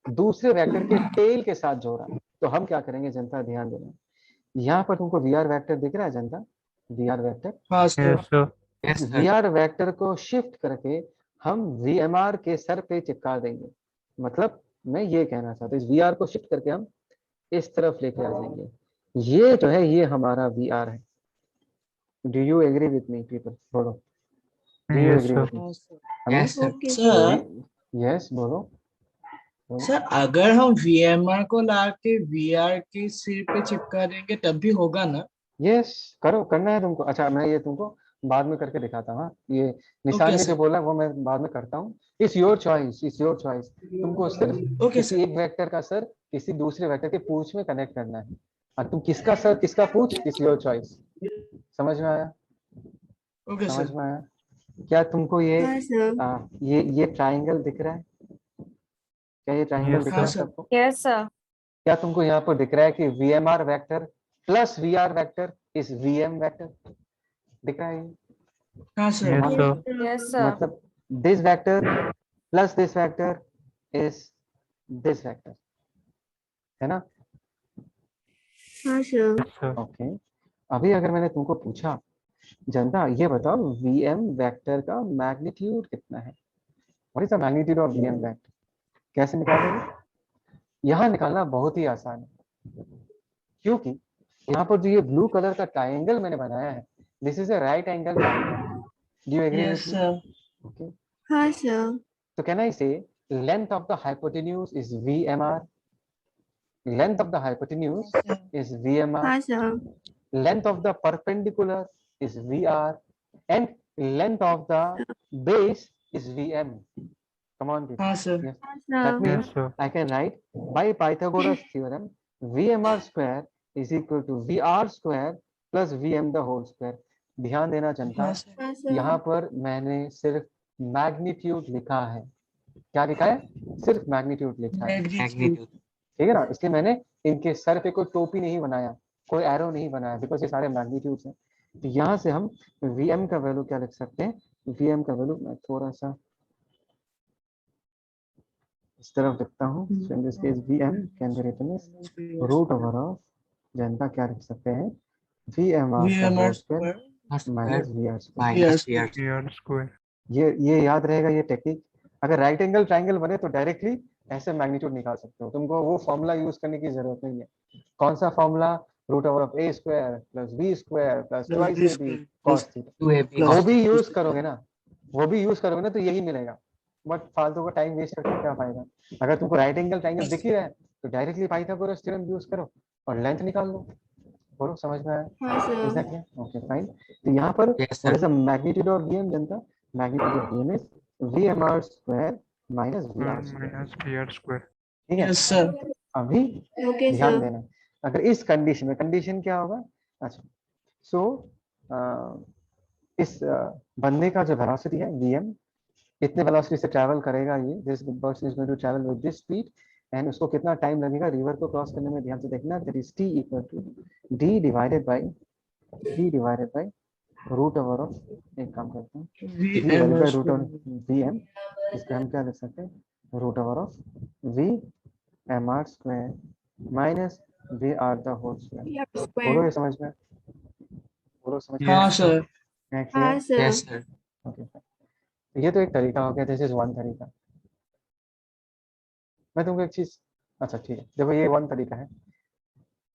दूसरे वेक्टर के टेल के साथ जोड़ा, तो हम क्या करेंगे जनता? ध्यान देना. यहाँ पर तुमको VR वेक्टर दिख रहा है जनता? VR वेक्टर, हाँ sir. Yes, sir. Yes sir. VR vector को शिफ्ट करके हम VMR के सर पे चिपका देंगे. मतलब मैं ये कहना चाहता हूँ, इस VR को शिफ्ट करके हम इस तरफ लेके आ जाएंगे. ये जो है, ये हमारा VR है. Do you agree with me people? बोलो. Do you Yes, agree sir. With me? हाँ sir. Yes sir. Okay Sir, yes, बोलो. सर अगर हम VMR को लाके VR के सिर पे चिपका देंगे तब भी होगा ना? यस, करो, करना है तुमको. अच्छा, मैं ये तुमको बाद में करके दिखाता हूँ. हाँ, ये निशान ने sir. जो बोला वो मैं बाद में करता हूँ. It's your choice, it's your choice. तुमको सिर्फ Okay किसी sir. एक वेक्टर का सर किसी दूसरे वेक्टर के पूंछ में कनेक्ट करना है. और तुम किसका सर किसका पूंछ, इट्स योर चॉइस. समझ में आया? Okay समझ sir. में आया? क्या तुमको हाँ sir. ये ट्राइंगल दिख रहा है? क्या ये ट्राइंगल Yes, दिख रहा है sir. सबको? Yes, sir. क्या तुमको यहाँ पर दिख रहा है कि VMR vector plus VR vector is VM vector? दिख रहा है ये? हाँ sir. Yes, Yes sir. sir. Yes, sir. मतलब this vector plus this vector is this vector, है ना? हाँ sir. Yes, sir. ओके. अभी अगर मैंने तुमको पूछा जनता, ये बताओ VM वेक्टर का मैग्नीट्यूड कितना है? What is the magnitude of VM vector? कैसे निकालोगे? यहाँ निकालना बहुत ही आसान है, क्योंकि यहाँ पर जो ये ब्लू कलर का ट्राइंगल मैंने बनाया है, this is a right angle triangle. Do you agree Yes with me? sir. Okay. हाँ sir. So can I say length of the hypotenuse is VMR? Length of the hypotenuse is VMR. हाँ sir. Length of the perpendicular is VR, and length of the base is VM. Come on, people. हाँ सर। Yes. हाँ That sir. means Yes, sir. I can write by Pythagoras theorem, VMR square is equal to VR square plus VM the whole square. ध्यान देना जनता, हाँ सर। हाँ सर। यहाँ पर मैंने सिर्फ मैग्नीट्यूड लिखा है। क्या लिखा है? सिर्फ मैग्नीट्यूड लिखा है। मैग्नीट्यूड। ठीक है ना, इसलिए मैंने इनके सर पे कोई टोपी नहीं बनाया, कोई एरो नहीं बनाया, बिकॉज ये सारे मैग्नीट्यूड्स हैं। तो यहाँ से हम Vm का वैल्यू क्या लिख सकते हैं? Vm का वैल्यू मैं थोड़ा सा इस तरफ लिखता हूँ। So in this case Vm can be written as root over of, जनता क्या लिख सकते हैं? VMR का whole square minus VR square. VR square. ये याद रहेगा ये टेक्निक। अगर राइट एंगल ट्राइंगल बने तो डायरेक्टली ऐसे मैग्नीट्यूड निकाल सकते हो, तुमको वो फॉर्मूला यूज करने की जरूरत नहीं है। कौन सा formula? Root over of a square plus b square plus twice ab cos theta. वो भी यूज करोगे ना, वो भी यूज करोगे ना तो यही मिलेगा। बट फालतू का टाइम वेस्ट करके क्या फायदा? अगर तुमको राइट एंगल ट्राइंगल दिख ही रहा है तो डायरेक्टली पाइथागोरस थ्योरम यूज करो और लेंथ निकाल लो। बोलो, समझ में आया? हाँ Is sir. that clear? Okay, fine. तो यहाँ पर what is the magnitude of Vm Janata? Magnitude of Vm is VMR square minus VR square. Minus VR square. ठीक है? Yes sir. अभी ओके ध्यान सर। देना, अगर इस कंडीशन में, कंडीशन क्या होगा? अच्छा, सो इस बंदे का जो वेलोसिटी है Vm, इतने वेलोसिटी से ट्रैवल करेगा ये, this person is going to travel with this speed, and उसको कितना टाइम लगेगा रिवर को क्रॉस करने में? ध्यान से देखना, that is t equal to d divided by root over of, एक काम करते हैं, d divided by root of Vm, इसका हम क्या लिख सकते हैं? Root over of VMR square minus VR the whole square. VR बोलो, स्क्वायर। ये समझ में? बोलो, समझ में? हाँ सर। हाँ क्लियर? सर। ओके, ये तो एक तरीका हो गया, दिस इज वन तरीका। मैं तुमको एक चीज, अच्छा ठीक है, देखो ये वन तरीका है।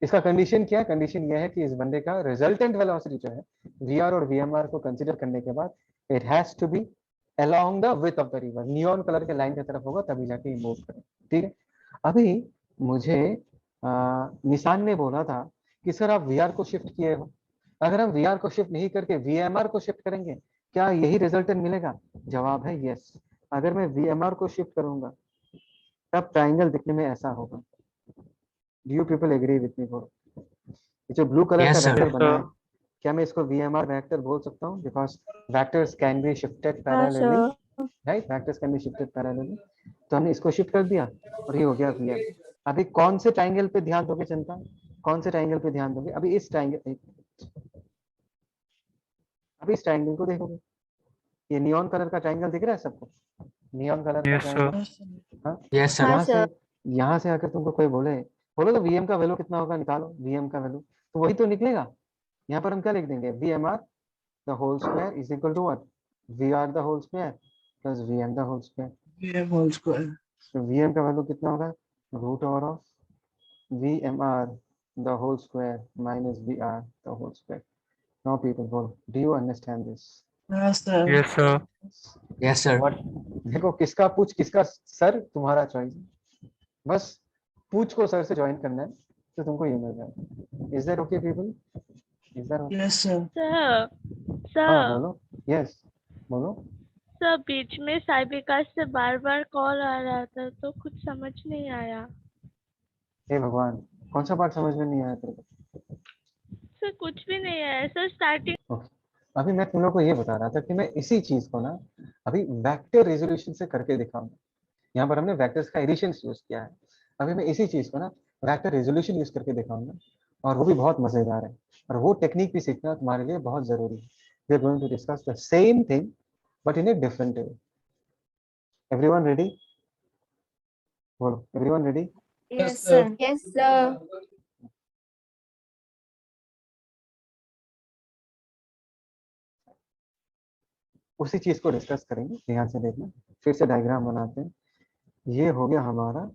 इसका कंडीशन क्या है? कंडीशन ये है कि इस बंदे का रिजल्टेंट वेलोसिटी जो है VR और VMR को कंसीडर करने के बाद it has to be along the width of the river, neon colour के लाइन की तरफ होगा तभी जाके मूव करे। ठीक है, अभी मुझे निशान ने बोला था कि सर आप VR को शिफ्ट किए हो, अगर हम VR को शिफ्ट नहीं करके VMR को शिफ्ट करेंगे क्या यही रिजल्टेंट मिलेगा? जवाब है यस। अगर मैं VMR को शिफ्ट करूंगा तब ट्राइंगल दिखने में ऐसा होगा। Do you people agree with me? बोलो, ये जो ब्लू कलर का वेक्टर बना है, क्या मैं इसको VMR वेक्टर बोल सकता हूँ? Because vectors can be shifted हाँ parallelly, sir. Right? Vectors can be shifted parallelly. तो हमने इसको शिफ्ट कर दिया और ये हो गया VM। अभी कौन से ट्राइंगल पे ध्यान दोगे जनता? कौन से ट्राइंगल पे ध्यान दोगे? अभी इस ट्राइंगल, अभी इस ट्राइंगल को देखोगे, ये नियॉन कलर का ट्राइंगल दिख रहा है सबको? नियॉन कलर का Yes, sir. ट्राइंगल। हाँ, यस हाँ यहाँ से सर। यहाँ से अगर तुमको कोई बोले, बोलो तो VM का वैल्यू कितना होगा, निकालो VM का वैल्यू, तो वही तो निकलेगा। यहाँ पर हम क्या लिख देंगे? VMR the whole square is equal to what? VR the whole square plus VM the whole square. VM whole square. So VM का वैल्यू कितना होगा? Root over of VMR the whole square minus VR the whole square. Now people, बोलो, do you understand this? हाँ sir. Yes, sir. Yes sir. What? देखो, किसका पूछ किसका सर, तुम्हारा चॉइस। बस पूछ को सर से ज्वाइन करना है तो तुमको ये मिल जाएगा। Is that okay people? Is that okay? Yes sir. Sir हाँ सर बोलो, यस बोलो। सर बीच में साई विकास से बार बार कॉल आ रहा था तो कुछ समझ नहीं आया। हे भगवान, कौन सा पार्ट समझ में नहीं आया तेरे को? सर कुछ भी नहीं आया सर, स्टार्टिंग ओके, अभी मैं तुम लोग को ये बता रहा था कि मैं इसी चीज को ना अभी वेक्टर रेजोल्यूशन से करके दिखाऊंगा। यहाँ पर हमने वेक्टर्स का एडिशन यूज किया है, अभी मैं इसी चीज को ना वेक्टर रेजोल्यूशन यूज करके दिखाऊंगा, और वो भी बहुत मजेदार है, और वो टेक्निक भी सीखना तुम्हारे लिए बहुत जरूरी है। We are going to discuss the same thing but in a different way. Everyone ready? बोलो, everyone ready? Yes, sir. Yes sir. उसी चीज को डिस्कस करेंगे, ध्यान से देखना। फिर से डायग्राम बनाते हैं। ये हो गया हमारा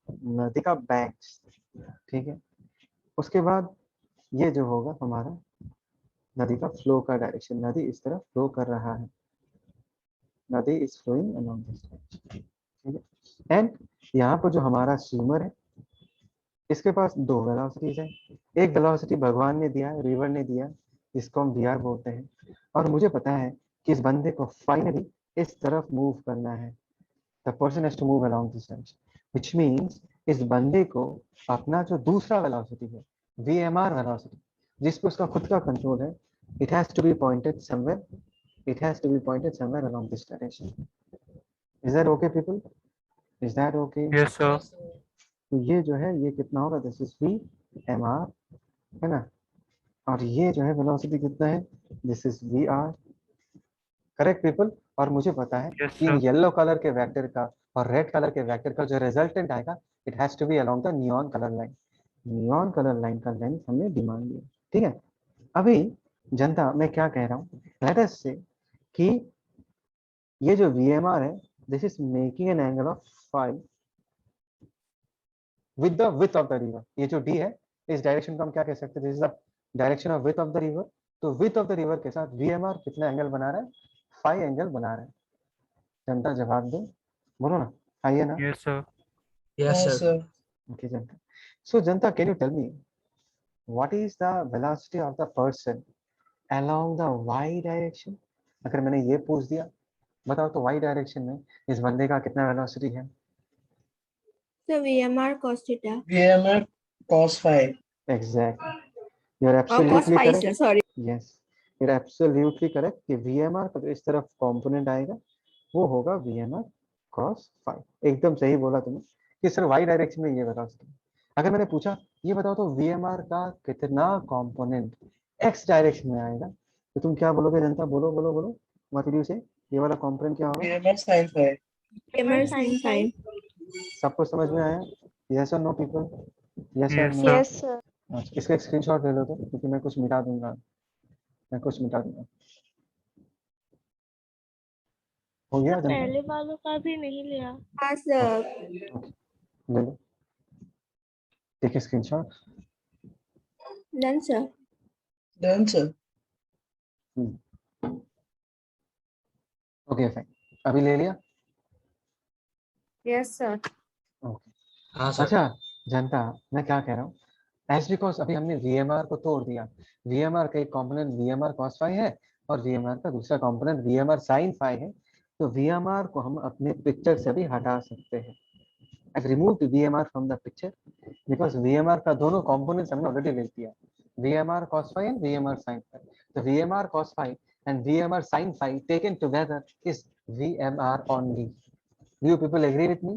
नदी का बैंक, ठीक है। उसके बाद ये जो होगा हमारा नदी का फ्लो का डायरेक्शन, नदी इस तरफ फ्लो कर रहा है। नदी is flowing along this stretch, ठीक है। एंड यहाँ पर जो हमारा स्विमर है, इसके पास दो वेलोसिटीज है। एक वेलोसिटी भगवान ने दिया है, रिवर ने दिया, जिसको हम वीआर बोलते हैं, और मुझे पता है कि इस बंदे को फाइनली इस तरफ मूव करना है। The person has to move along this direction, which means इस बंदे को अपना जो दूसरा वेलोसिटी है, वीएमआर वेलोसिटी, जिस पे उसका खुद का कंट्रोल है, it has to be pointed somewhere, it has to be pointed somewhere along this direction. Is that okay people? Is that okay? Yes, sir. तो ये जो है ये कितना होगा, this is V M R, है ना, और ये जो है वेलोसिटी कितना है, this is V R. Correct people? और मुझे पता है Yes, कि इन sir. येलो कलर के वेक्टर का और रेड कलर के वेक्टर का जो रिजल्टेंट आएगा, it has to be along the neon colour line. Neon colour line का लेंथ हमने डिमांड लिया, ठीक है। अभी जनता, मैं क्या कह रहा हूँ, लेट अस से कि ये जो VMR है, this is making an angle of 5 with the width of the river. ये जो D है, इस डायरेक्शन को हम क्या कह सकते हैं, this is the direction of width of the river. तो विड्थ ऑफ द रिवर के साथ VMR कितना एंगल बना रहा है, 5 एंगल बना रहा है। जनता जवाब दो, बोलो ना, आइए ना। Yes, sir. Yes, sir. Okay जनता, सो जनता can you tell me what is the velocity of the person along the y direction? अगर मैंने ये पूछ दिया, बताओ तो y डायरेक्शन में इस बंदे का कितना वेलोसिटी है? So VMR cos theta. VMR cos phi. Exactly, you are Or cos absolutely phi, correct. sir. Sorry. Yes, you are absolutely correct कि VMR का जो इस तरफ कंपोनेंट आएगा वो होगा VMR cos phi। एकदम सही बोला तुमने कि सर y डायरेक्शन में ये वेलोसिटी। अगर मैंने पूछा ये बताओ तो VMR का कितना कंपोनेंट x डायरेक्शन में आएगा, तो तुम क्या बोलोगे जनता? बोलो बोलो बोलो, व्हाट विल यू से? ये वाला कंपोनेंट क्या होगा? VMR sin phi. VMR sin phi. सबको समझ में आया? यस और नो पीपल? यस और Yes, no? sir. Yes, sir. अच्छा, इसका एक स्क्रीनशॉट ले लो तो, क्योंकि मैं कुछ मिटा दूंगा, मैं कुछ मिटा दूंगा। हो गया जनता? पहले वालों का भी नहीं लिया। As the ले लो, देखिए screenshot. done, sir. Done, sir. Okay fine, अभी ले लिया? Yes, sir. ओके। हाँ सर। अच्छा जनता, मैं क्या कह रहा हूँ, एज बिकॉज अभी हमने VMR को तोड़ दिया। VMR का एक कंपोनेंट VMR cos phi है और VMR का दूसरा कंपोनेंट VMR sin phi है, तो VMR को हम अपने पिक्चर से भी हटा सकते हैं। I've removed VMR from the picture because VMR का दोनों कंपोनेंट्स हमने ऑलरेडी ले दिया, VMR cos phi and VMR sin phi। तो VMR cos phi and VMR sin phi taken together is VMR only. Do you people agree with me?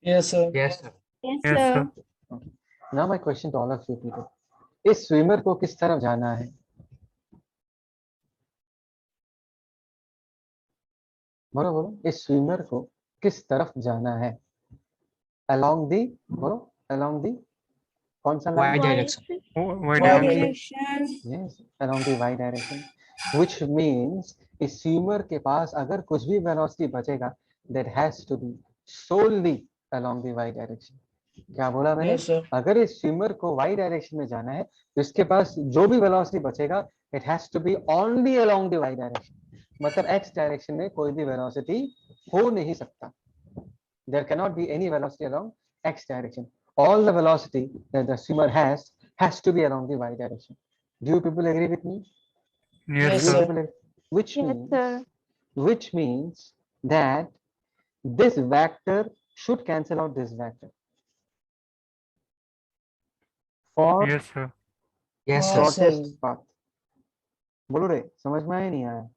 Yes, sir. Yes, sir. Yes, Yes, sir. sir. Okay. Now my question to all of you people, इस स्विमर को किस तरफ जाना है? बोलो बोलो, इस स्विमर को किस तरफ जाना है? Along the, बोलो, along the कौन सा Y line? direction. Y Y direction. Direction. Yes, along the y direction, which means इस स्विमर के पास अगर कुछ भी वेलोसिटी बचेगा, that has to be solely along the y direction। क्या बोला मैंने? Yes, sir. अगर इस स्विमर को y डायरेक्शन में जाना है तो इसके पास जो भी वेलोसिटी बचेगा, it has to be only along the y direction. मतलब x डायरेक्शन में कोई भी वेलोसिटी हो नहीं सकता। There cannot be any velocity along x direction. All the velocity that the swimmer has to be along the y direction. Do you people agree with me? Yes, Yes, Do you sir. sir. people agree? Which Yes, means, sir. which means that this vector should cancel out this vector. For Yes, sir. Yes, sir. shortest path. बोलो रे, समझ में आया नहीं आया?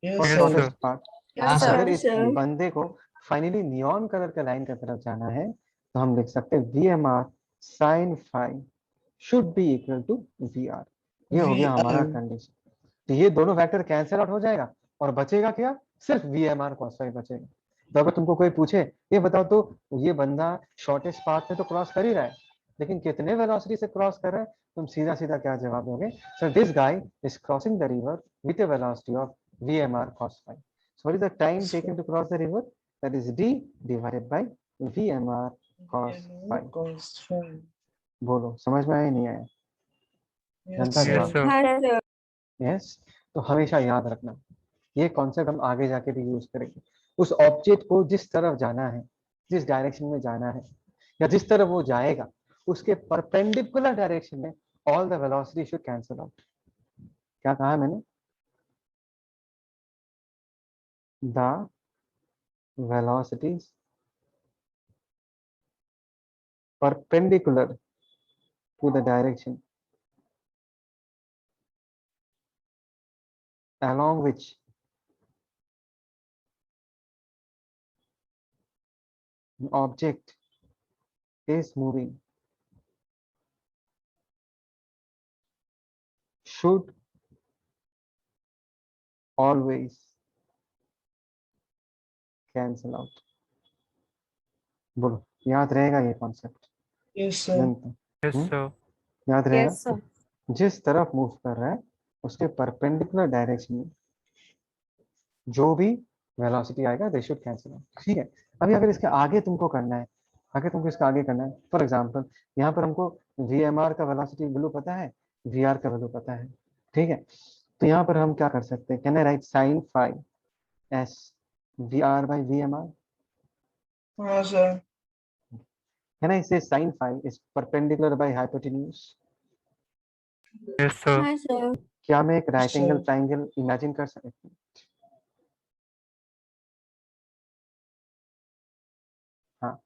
Yes, For Yes, sir. shortest sir. path. हाँ Yes, सर। अगर sir. इस sir. बंदे को फाइनली नियॉन कलर के लाइन की तरफ जाना है, तो हम लिख सकते हैं VMR sin phi should be equal to VR। ये हो गया हमारा VR। कंडीशन। तो ये दोनों वेक्टर कैंसिल आउट हो जाएगा और बचेगा क्या? सिर्फ VMR cos phi बचेगा। तो अगर तुमको कोई पूछे ये बताओ तो ये बंदा शॉर्टेस्ट पाथ में तो क्रॉस कर ही रहा है, लेकिन कितने वेलोसिटी से क्रॉस कर रहा है, तुम सीधा सीधा क्या जवाब दोगे? Sir this guy is crossing the river with a velocity of VMR cos phi। So what is the time taken to cross the river? That is D divided by VMR cos phi। Cos phi। बोलो, समझ में आया नहीं आया? Yes, जनता Yes, जवाब। sir. Yes, sir. यस, तो हमेशा याद रखना ये कॉन्सेप्ट हम आगे जाके भी यूज करेंगे। उस ऑब्जेक्ट को जिस तरफ जाना है, जिस डायरेक्शन में जाना है, या जिस तरफ वो जाएगा, उसके परपेंडिकुलर डायरेक्शन में all the velocity should cancel out. क्या कहा मैंने? The velocities perpendicular to the direction along which an object is moving should always cancel out। बोलो, याद रहेगा ये concept? Yes sir. Yes, sir. याद रहेगा? Yes, sir. जिस तरफ मूव कर रहा है उसके परपेंडिकुलर डायरेक्शन में जो भी वेलोसिटी आएगा दे शुड कैंसिल आउट। ठीक है, अभी अगर इसके आगे तुमको करना है, आगे तुमको इसका आगे करना है, फॉर एग्जांपल यहाँ पर हमको VMR का वेलोसिटी वैल्यू पता है, VR का वैल्यू पता है। ठीक है, तो यहाँ पर हम क्या कर सकते हैं? Can I right sin phi as VR by VMR? हाँ sir. Can I say sin phi is perpendicular by hypotenuse? Yes, sir. हाँ सर। क्या मैं एक right angle Sure. Triangle imagine कर सकता हूँ? हाँ,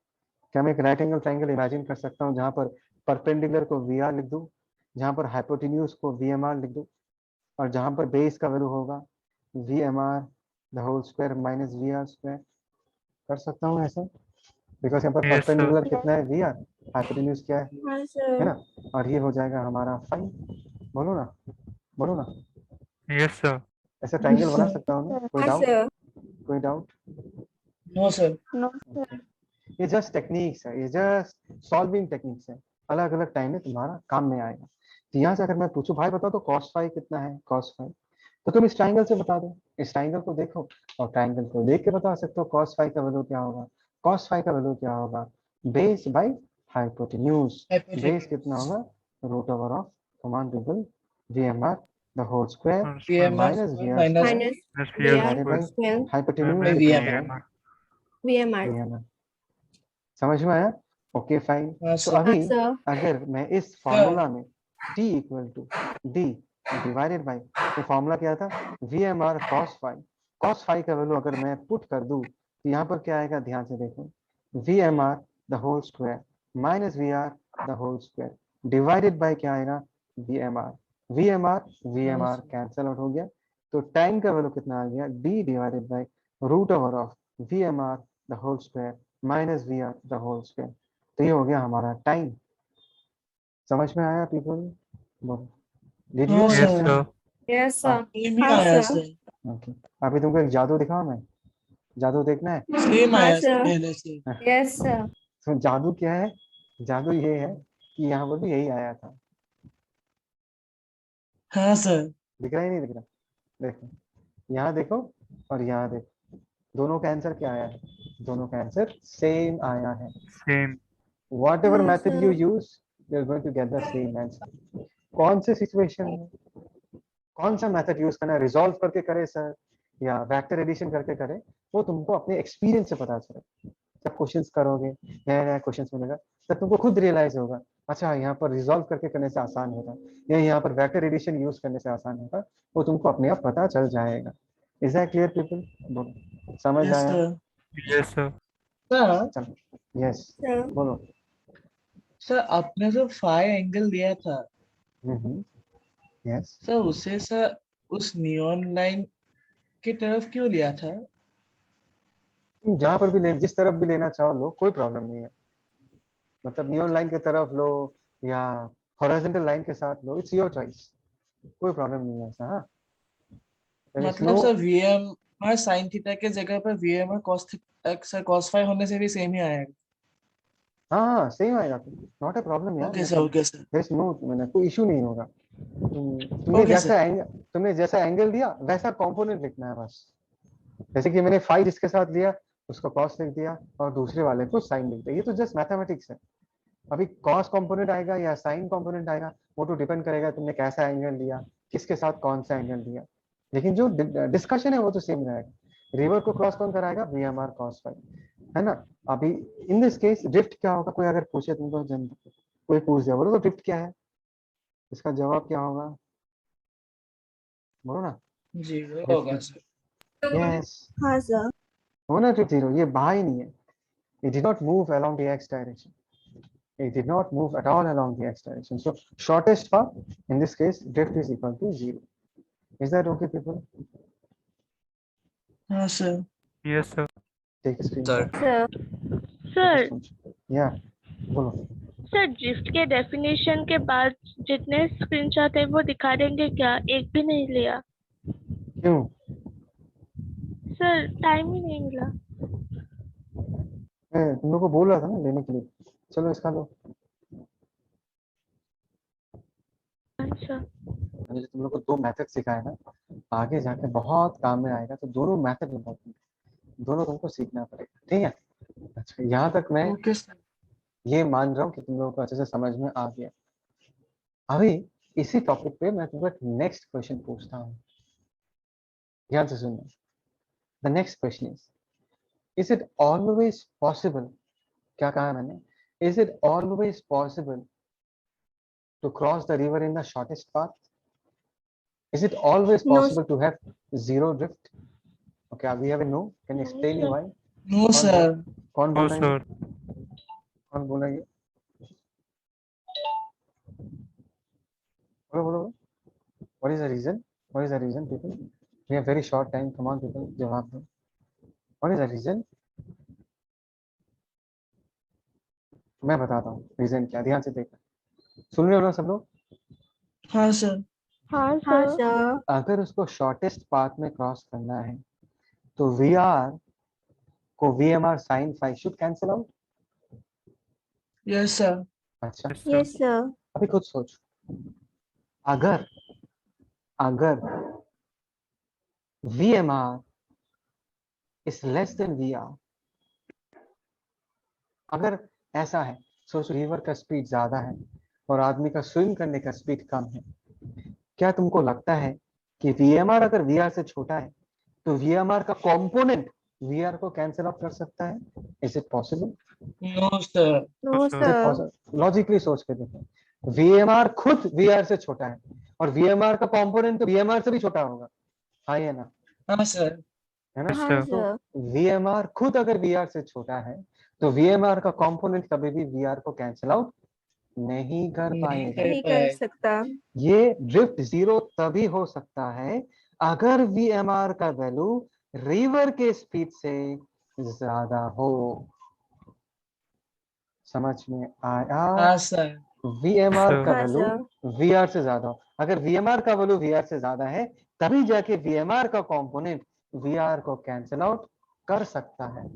क्या मैं एक राइट एंगल ट्राइंगल इमेजिन कर सकता हूँ जहाँ पर परपेंडिकुलर को VR लिख दूँ, जहाँ पर हाइपोटेन्यूज को VMR लिख दूँ, और जहाँ पर बेस का वैल्यू होगा VMR the whole square minus VR square? कर सकता हूँ ऐसा? बिकॉज यहाँ पर Yes, sir. परपेंडिकुलर कितना है? VR, हाइपोटेन्यूज क्या है हाँ है सर। ना? और ये हो जाएगा हमारा फाई। बोलो ना, बोलो ना, Yes, sir. ऐसा ट्राइंगल बना सकता हूँ मैं? कोई हाँ डाउट? सर। कोई doubt? No sir. No, sir. ये जस्ट टेक्निक्स है, ये जस्ट सॉल्विंग टेक्निक्स है, अलग अलग टाइम में तुम्हारा काम में आएगा। तो यहाँ से अगर मैं पूछूं भाई बताओ तो cos फाई कितना है? cos फाई तो तुम इस ट्राइंगल से बता दो, इस ट्राइंगल को देखो और ट्राइंगल को देख के बता सकते हो cos फाई का वैल्यू क्या होगा। cos फाई का वैल्यू क्या होगा? Base by hypotenuse. बेस कितना होगा? Root over of common table VMR the whole square VMR minus VR minus square minus Yes, VR VR divided by square hypotenuse minus कितना VMR. होगा? VMR। VMR। समझ में आया? Okay fine. हाँ तो सर। अभी हाँ सर। अगर मैं इस फॉर्मूला में T equal to D divided by, तो फॉर्मूला क्या था? VMR cos phi. cos phi का वैल्यू अगर मैं पुट कर दूं तो यहाँ पर क्या आएगा? ध्यान से देखो, VMR the whole square minus VR the whole square divided by क्या आएगा? VMR। VMR कैंसिल आउट हो गया, तो टाइम का वैल्यू कितना आ गया? D divided by root over of VMR the whole square minus VR the whole square. तो ये हो गया हमारा टाइम। समझ में आया पीपल? डिड यू हाँ Yes, sir. sir. Yes, sir. Same ही हाँ आया सर। सर। ओके, अभी तुमको एक जादू दिखाऊं मैं? जादू देखना है? सेम हाँ आया सर। सर पहले से। Yes, sir. तो जादू क्या है? जादू ये है कि यहाँ पर भी यही आया था। हाँ सर। दिख रहा ही नहीं दिख रहा? देखो, यहाँ देखो और यहाँ देखो, दोनों का आंसर क्या आया है? दोनों का आंसर सेम आया है। Same. Whatever हाँ method you sir. use, you're going to get the same answer। कौन से सिचुएशन में कौन सा मेथड यूज करना है? रिजॉल्व करके करे सर या वेक्टर एडिशन करके करे, वो तुमको अपने एक्सपीरियंस से पता चले। जब क्वेश्चंस करोगे, नया नया क्वेश्चंस मिलेगा, तब तुमको खुद रियलाइज होगा अच्छा यहाँ पर रिजॉल्व करके करने से आसान होगा या यहाँ पर वेक्टर एडिशन यूज करने से आसान होगा, वो तुमको अपने आप पता चल जाएगा। Is that clear people? बोलो, समझ यस आया? सर। Yes, sir. सर चलो यस सर। बोलो। सर आपने जो फाई एंगल दिया था यस, सर, उसे सर उस नियॉन लाइन की तरफ क्यों लिया था? तुम जहाँ पर भी ले, जिस तरफ भी लेना चाहो लो, कोई प्रॉब्लम नहीं है। मतलब नियॉन लाइन की तरफ लो या हॉरिजॉन्टल लाइन के साथ लो, इट्स योर चॉइस, कोई प्रॉब्लम नहीं है ऐसा। हाँ, there is मतलब no, sir VMR sine theta के जगह पर VMR cos theta sir cos phi होने से भी सेम ही आएगा। हाँ हाँ सेम आएगा, नॉट अ प्रॉब्लम यार। Okay sir. मतलब okay sir. there is no, मैंने कोई इशू नहीं होगा। तुमने ओके जैसा सर। एंगल, तुमने जैसा एंगल दिया वैसा कंपोनेंट लिखना है बस। जैसे कि मैंने फाई जिसके साथ लिया उसको कॉस लिख दिया और दूसरे वाले को साइन लिख दिया, ये तो जस्ट मैथमेटिक्स है। अभी कॉस कंपोनेंट आएगा या साइन कंपोनेंट आएगा वो तो डिपेंड करेगा तुमने कैसा एंगल लिया, किसके साथ कौन सा एंगल लिया। लेकिन जो डिस्कशन है वो तो सेम रहेगा। रिवर को क्रॉस कौन कराएगा? VMR cos phi, है ना। अभी इन दिस केस ड्रिफ्ट क्या होगा? कोई अगर पूछे तुमको, कोई पूछ दिया, बोलो तो ड्रिफ्ट क्या है, इसका जवाब क्या होगा? बोलो ना। 0 होगा सर। यस, हाँ सर। हो ना ड्रिफ्ट 0, ये बहा ही नहीं है। It did not move along the x direction. It did not move at all along the x direction. So shortest path in this case drift is equal to 0. Is that okay, people? हाँ sir. Yes, sir. Take a screenshot. Sir. Sir Yeah, बोलो। सर ड्रिफ्ट के डेफिनेशन के बाद जितने स्क्रीनशॉट है वो दिखा देंगे क्या? एक भी नहीं लिया क्यों? सर, टाइम ही नहीं मिला। मैं तुम लोग को बोल रहा था ना लेने के लिए। चलो इसका लो। अच्छा मैंने जो तुम लोग को 2 मेथड सिखाया ना, आगे जाके बहुत काम में आएगा, तो दोनों मेथड इम्पोर्टेंट, दोनों तुमको सीखना पड़ेगा, ठीक है। अच्छा, यहाँ तक मैं ओके सर। ये मान रहा हूँ कि तुम लोगों को अच्छे से समझ में आ गया। अभी इसी टॉपिक पे मैं तुमको नेक्स्ट क्वेश्चन पूछता हूँ, ध्यान से सुनना। The next question is it always possible, क्या कहा मैंने, is it always possible to cross the river in the shortest path? Is it always No, possible to have zero drift? Okay, we have a no. Can you explain me why? No sir. कौन No, बोला ये? sir. कौन बोला ये? बोलो बोलो। What is the reason? What is the reason, people? We have very short time. Come on, people, जवाब दो। What is the reason? मैं बताता हूँ reason क्या, ध्यान से देखना। सुन रहे हो ना सब लोग? हाँ सर। हाँ हाँ सर। सर। अगर उसको शॉर्टेस्ट पाथ में क्रॉस करना है तो VR को VMR sin phi should cancel out। Yes sir. अच्छा, Yes, sir. Yes sir. अभी खुद सोच, अगर अगर VMR is less than VR, अगर ऐसा है, सोच रिवर का स्पीड ज्यादा है और आदमी का स्विम करने का स्पीड कम है, क्या तुमको लगता है कि VMR अगर VR से छोटा है तो VMR का कंपोनेंट VR को कैंसिल आउट कर सकता है? Is it possible? No sir. No No, is sir. It sir. Possible? Logically सोच के देखो, VMR खुद VR से छोटा है और VMR का कंपोनेंट तो VMR से भी छोटा होगा, हाँ या ना, हाँ सर। है ना। Yes, हाँ sir. तो सर। VMR खुद अगर VR से छोटा है तो VMR का कंपोनेंट कभी भी VR को कैंसिल आउट नहीं कर नहीं पाएगा। नहीं कर सकता। ये ड्रिफ्ट 0 तभी हो सकता है अगर VMR का वैल्यू रिवर के स्पीड से ज्यादा हो। समझ में आया? हाँ सर। VMR Sir. का हाँ वैल्यू सर। VR से ज्यादा हो, अगर VMR का वैल्यू VR से ज्यादा है तभी जाके VMR का कंपोनेंट VR को कैंसिल आउट कर सकता है,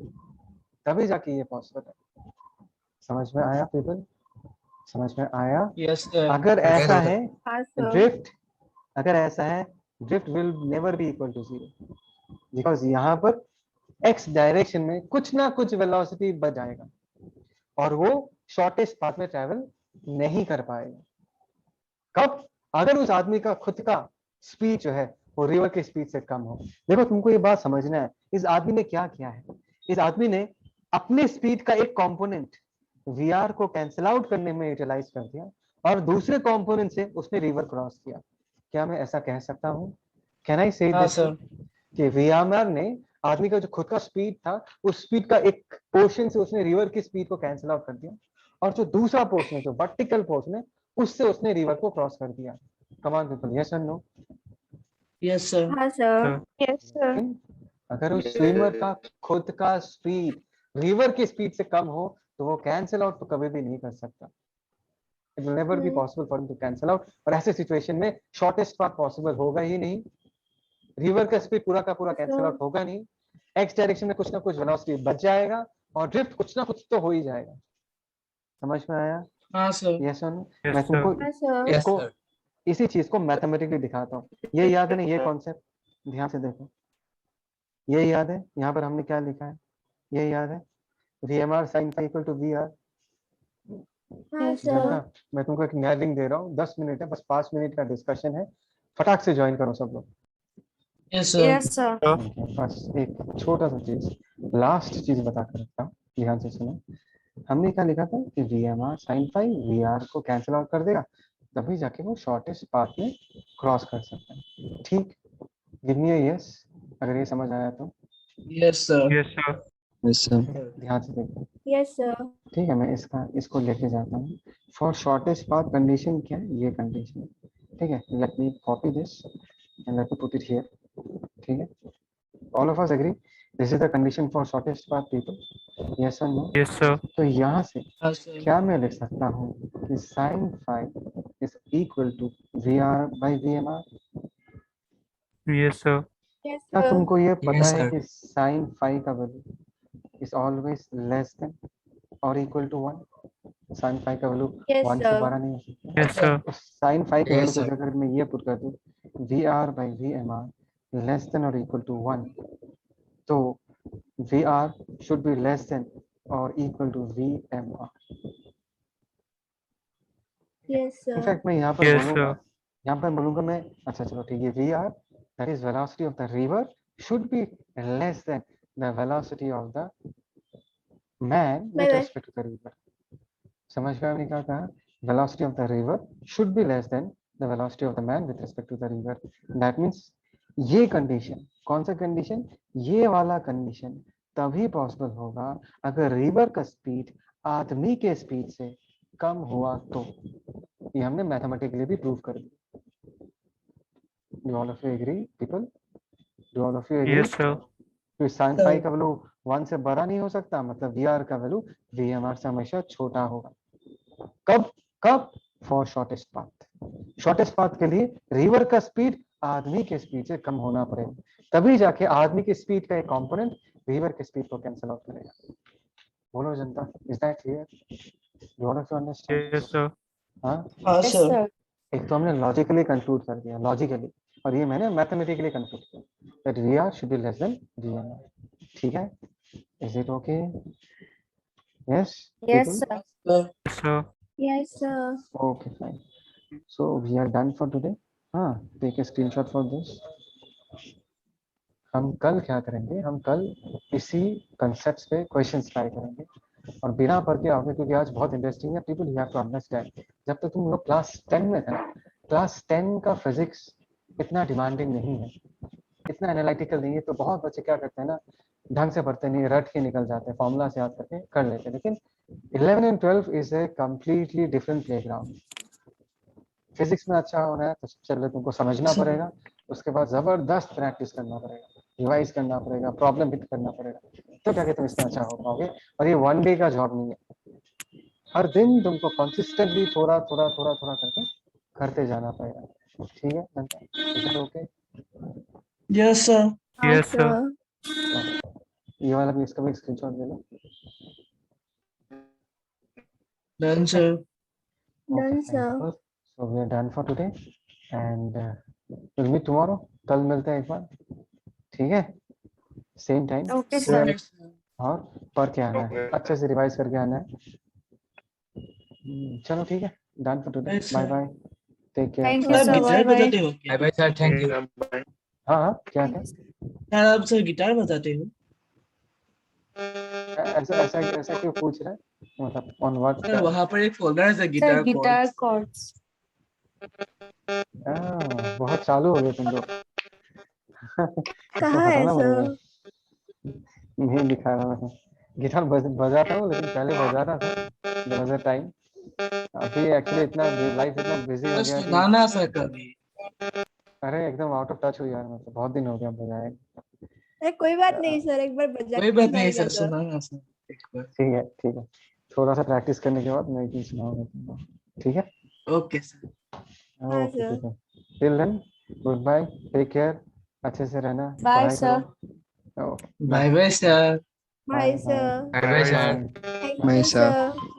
तभी जाके ये पॉसिबल है। समझ में आया पीपल? समझ में आया? Yes sir. अगर ऐसा है हाँ सर। ड्रिफ्ट, अगर ऐसा है drift will never be equal to 0, because यहाँ पर x डायरेक्शन में कुछ ना कुछ वेलोसिटी बच जाएगा और वो शॉर्टेस्ट पाथ में ट्रेवल नहीं कर पाएगा। कब? अगर उस आदमी का खुद का स्पीड जो है वो रिवर के स्पीड से कम हो। देखो तुमको ये बात समझना है, इस आदमी ने क्या किया है, इस आदमी ने अपने स्पीड का एक कंपोनेंट VR को कैंसिल आउट करने में यूटिलाइज कर दिया और दूसरे कंपोनेंट से उसने रिवर क्रॉस किया। क्या मैं ऐसा कह सकता हूँ? कैन आई से हाँ सर। कि VMR ने आदमी का जो खुद का स्पीड था उस स्पीड का एक पोर्शन से उसने रिवर की स्पीड को कैंसिल आउट कर दिया और जो दूसरा पोर्शन है, जो वर्टिकल पोर्शन है, उससे उसने रिवर को क्रॉस कर दिया। कम ऑन पीपल, यस और नो? Yes sir. हाँ सर। Sir. Yes, sir. अगर उस स्विमर का खुद का स्पीड रिवर की स्पीड से कम हो तो वो कैंसिल आउट तो कभी भी नहीं कर सकता। It will never be possible for him to cancel out, और ऐसे सिचुएशन में शॉर्टेस्ट पाथ पॉसिबल होगा ही नहीं, रिवर का स्पीड पूरा का पूरा कैंसिल आउट होगा नहीं, एक्स डायरेक्शन में कुछ ना कुछ वेलोसिटी बच जाएगा और ड्रिफ्ट कुछ ना कुछ तो हो ही जाएगा। समझ में आया? हाँ सर। यस और नो? Yes, मैं sir. तुमको हाँ सर। यस इसको सर। इसी चीज को मैथमेटिकली दिखाता हूँ। ये याद है ना, ये कॉन्सेप्ट ध्यान से देखो, ये याद है यहाँ पर हमने क्या लिखा है, ये याद है VMR sin phi equal to VR। हाँ Yes, सर। जनता, मैं तुमको एक नया लिंक दे रहा हूँ, 10 मिनट है बस, 5 मिनट का डिस्कशन है, फटाक से ज्वाइन करो सब लोग। Yes sir. Yes, sir. बस एक छोटा सा चीज, लास्ट चीज बता कर रखता हूँ, ध्यान से सुनो। हमने क्या लिखा था कि VMR sin phi VR को कैंसिल आउट कर देगा, तभी जाके वो शॉर्टेस्ट पाथ में क्रॉस कर सकता है। ठीक, गिव मी यस अगर ये समझ आया तो। Yes sir. Yes, sir. Yes, sir. ध्यान से देखो, Yes, sir. ठीक है। मैं इसको लेके जाता हूँ। फॉर शॉर्टेस्ट पाथ कंडीशन क्या है, ये कंडीशन है, ठीक है। Let me copy this and let me put it here, ठीक है। All of us agree this is the condition for shortest path people, yes और नो? Yes, sir. तो यहाँ से हाँ सर। क्या मैं लिख सकता हूँ कि sin phi is equal to VR by VMR? Yes, sir. Yes, क्या sir. तुमको ये पता Yes, है sir. कि sin phi का value is always less than or equal to 1? sin phi का वैल्यू Yes, 1 से sir. बड़ा नहीं हो सकता। Yes, sir. तो sin phi के वैल्यू Yes, की sir. जगह मैं ये पुट कर दूं VR by VMR less than or equal to 1, तो VR should be less than or equal to VMR। Yes, sir. In fact मैं यहाँ पर Yes, बोलूँगा, sir. यहाँ पर बोलूँगा मैं, अच्छा चलो ठीक है, VR that is velocity of the river should be less than the velocity of the man with Bye-bye. respect to the river। समझ में आपने क्या कहा? velocity of the river should be less than the velocity of the man with respect to the river। that means ये कंडीशन, कौन सा कंडीशन? ये वाला कंडीशन तभी पॉसिबल होगा अगर रिवर का स्पीड आदमी के स्पीड से कम हुआ तो। ये हमने मैथमेटिकली भी प्रूव कर दिया। Do all of you agree, people? Do all of you agree? Yes, sir. तो sin phi का वैल्यू 1 से बड़ा नहीं हो सकता, मतलब VR का वैल्यू VMR से हमेशा छोटा होगा। कब कब? For shortest path. Shortest path के लिए रिवर का स्पीड आदमी के स्पीड से कम होना पड़ेगा, तभी जाके आदमी की स्पीड का एक कंपोनेंट रिवर के स्पीड को कैंसिल आउट करेगा। बोलो जनता, is that clear? Do all of you understand? Yes, sir. हाँ, हाँ Yes, सर। sir. एक तो हमने लॉजिकली कंक्लूड कर दिया, लॉजिकली, और ये मैंने मैथमेटिकली कंक्लूड किया that VR should be less than VMR। ठीक है, is it okay? Yes Yes, sir. Yes, sir. Yes, sir. Okay fine, so we are done for today. हाँ, take a screenshot for this. हम कल क्या करेंगे, हम कल इसी कंसेप्ट्स पे क्वेश्चंस ट्राई करेंगे और बिना पढ़ के आओगे, क्योंकि आज बहुत इंटरेस्टिंग है। People you have to understand, जब तक तुम लोग क्लास 10 में थे ना, क्लास 10 का फिजिक्स इतना डिमांडिंग नहीं है, इतना एनालिटिकल नहीं है, तो बहुत बच्चे क्या करते हैं ना, ढंग से पढ़ते नहीं, रट के निकल जाते हैं, फॉर्मूला से याद करके कर लेते हैं। लेकिन 11 and 12 is a completely different playground. Physics में अच्छा होना है तो सबसे पहले तुमको समझना पड़ेगा, उसके बाद जबरदस्त प्रैक्टिस करना पड़ेगा, रिवाइज करना पड़ेगा, प्रॉब्लम हिट करना पड़ेगा, तो जाके तुम इसमें अच्छा हो पाओगे। और ये वन डे का जॉब नहीं है, हर दिन तुमको कंसिस्टेंटली थोड़ा थोड़ा थोड़ा थोड़ा करके करते जाना पड़ेगा। ठीक है जनता, is it okay? Yes sir. Yes, sir. ये वाला भी, इसका भी स्क्रीनशॉट ले लो। Done sir. Done, sir. So we are done for today and we'll meet tomorrow। कल मिलते हैं एक बार, ठीक है, सेम टाइम। Okay, sir. और पढ़ के आना है, अच्छे से रिवाइज करके आना है। चलो ठीक है, done for today, Yes, sir. Bye bye, take care. Thank you, sir sir. Guitar Bye-bye. बजाते हो क्या? Bye bye, sir. Thank you. हाँ हाँ, क्या क्या? सर आप सर गिटार बजाते हो? ऐसा ऐसा ऐसा क्यों पूछ रहा है, मतलब ऑन व्हाट? सर वहाँ पर एक फोल्डर है sir Sir, guitar guitar chords। chords. बहुत चालू हो गए तुम लोग। कहाँ है बताना पड़ेगा। सर? नहीं दिखा रहा मैं, गिटार बजाता हूँ, लेकिन पहले बजाता था, देयर वाज अ टाइम। अभी एक्चुअली इतना लाइफ इतना बिजी हो बस गया कि सुनाना सर कभी। अरे एकदम आउट ऑफ टच हो यार, मतलब बहुत दिन हो गया बजाए। अरे कोई बात नहीं सर, एक बार बजा कोई के बात नहीं दिखाइएगा सर, सुनाना सर एक बार। ठीक है ठीक है, थोड़ा सा प्रैक्टिस करने के बाद मैं एक दिन सुनाऊंगा तुमको, ठीक है? Okay sir. हाँ, ओके sir. ठीक है, till then good bye, take care, अच्छे से रहना, Bye, पढ़ाई sir. करो। Okay bye bye sir. Bye, sir. Bye bye, sir. Thank Bye, you, sir. sir.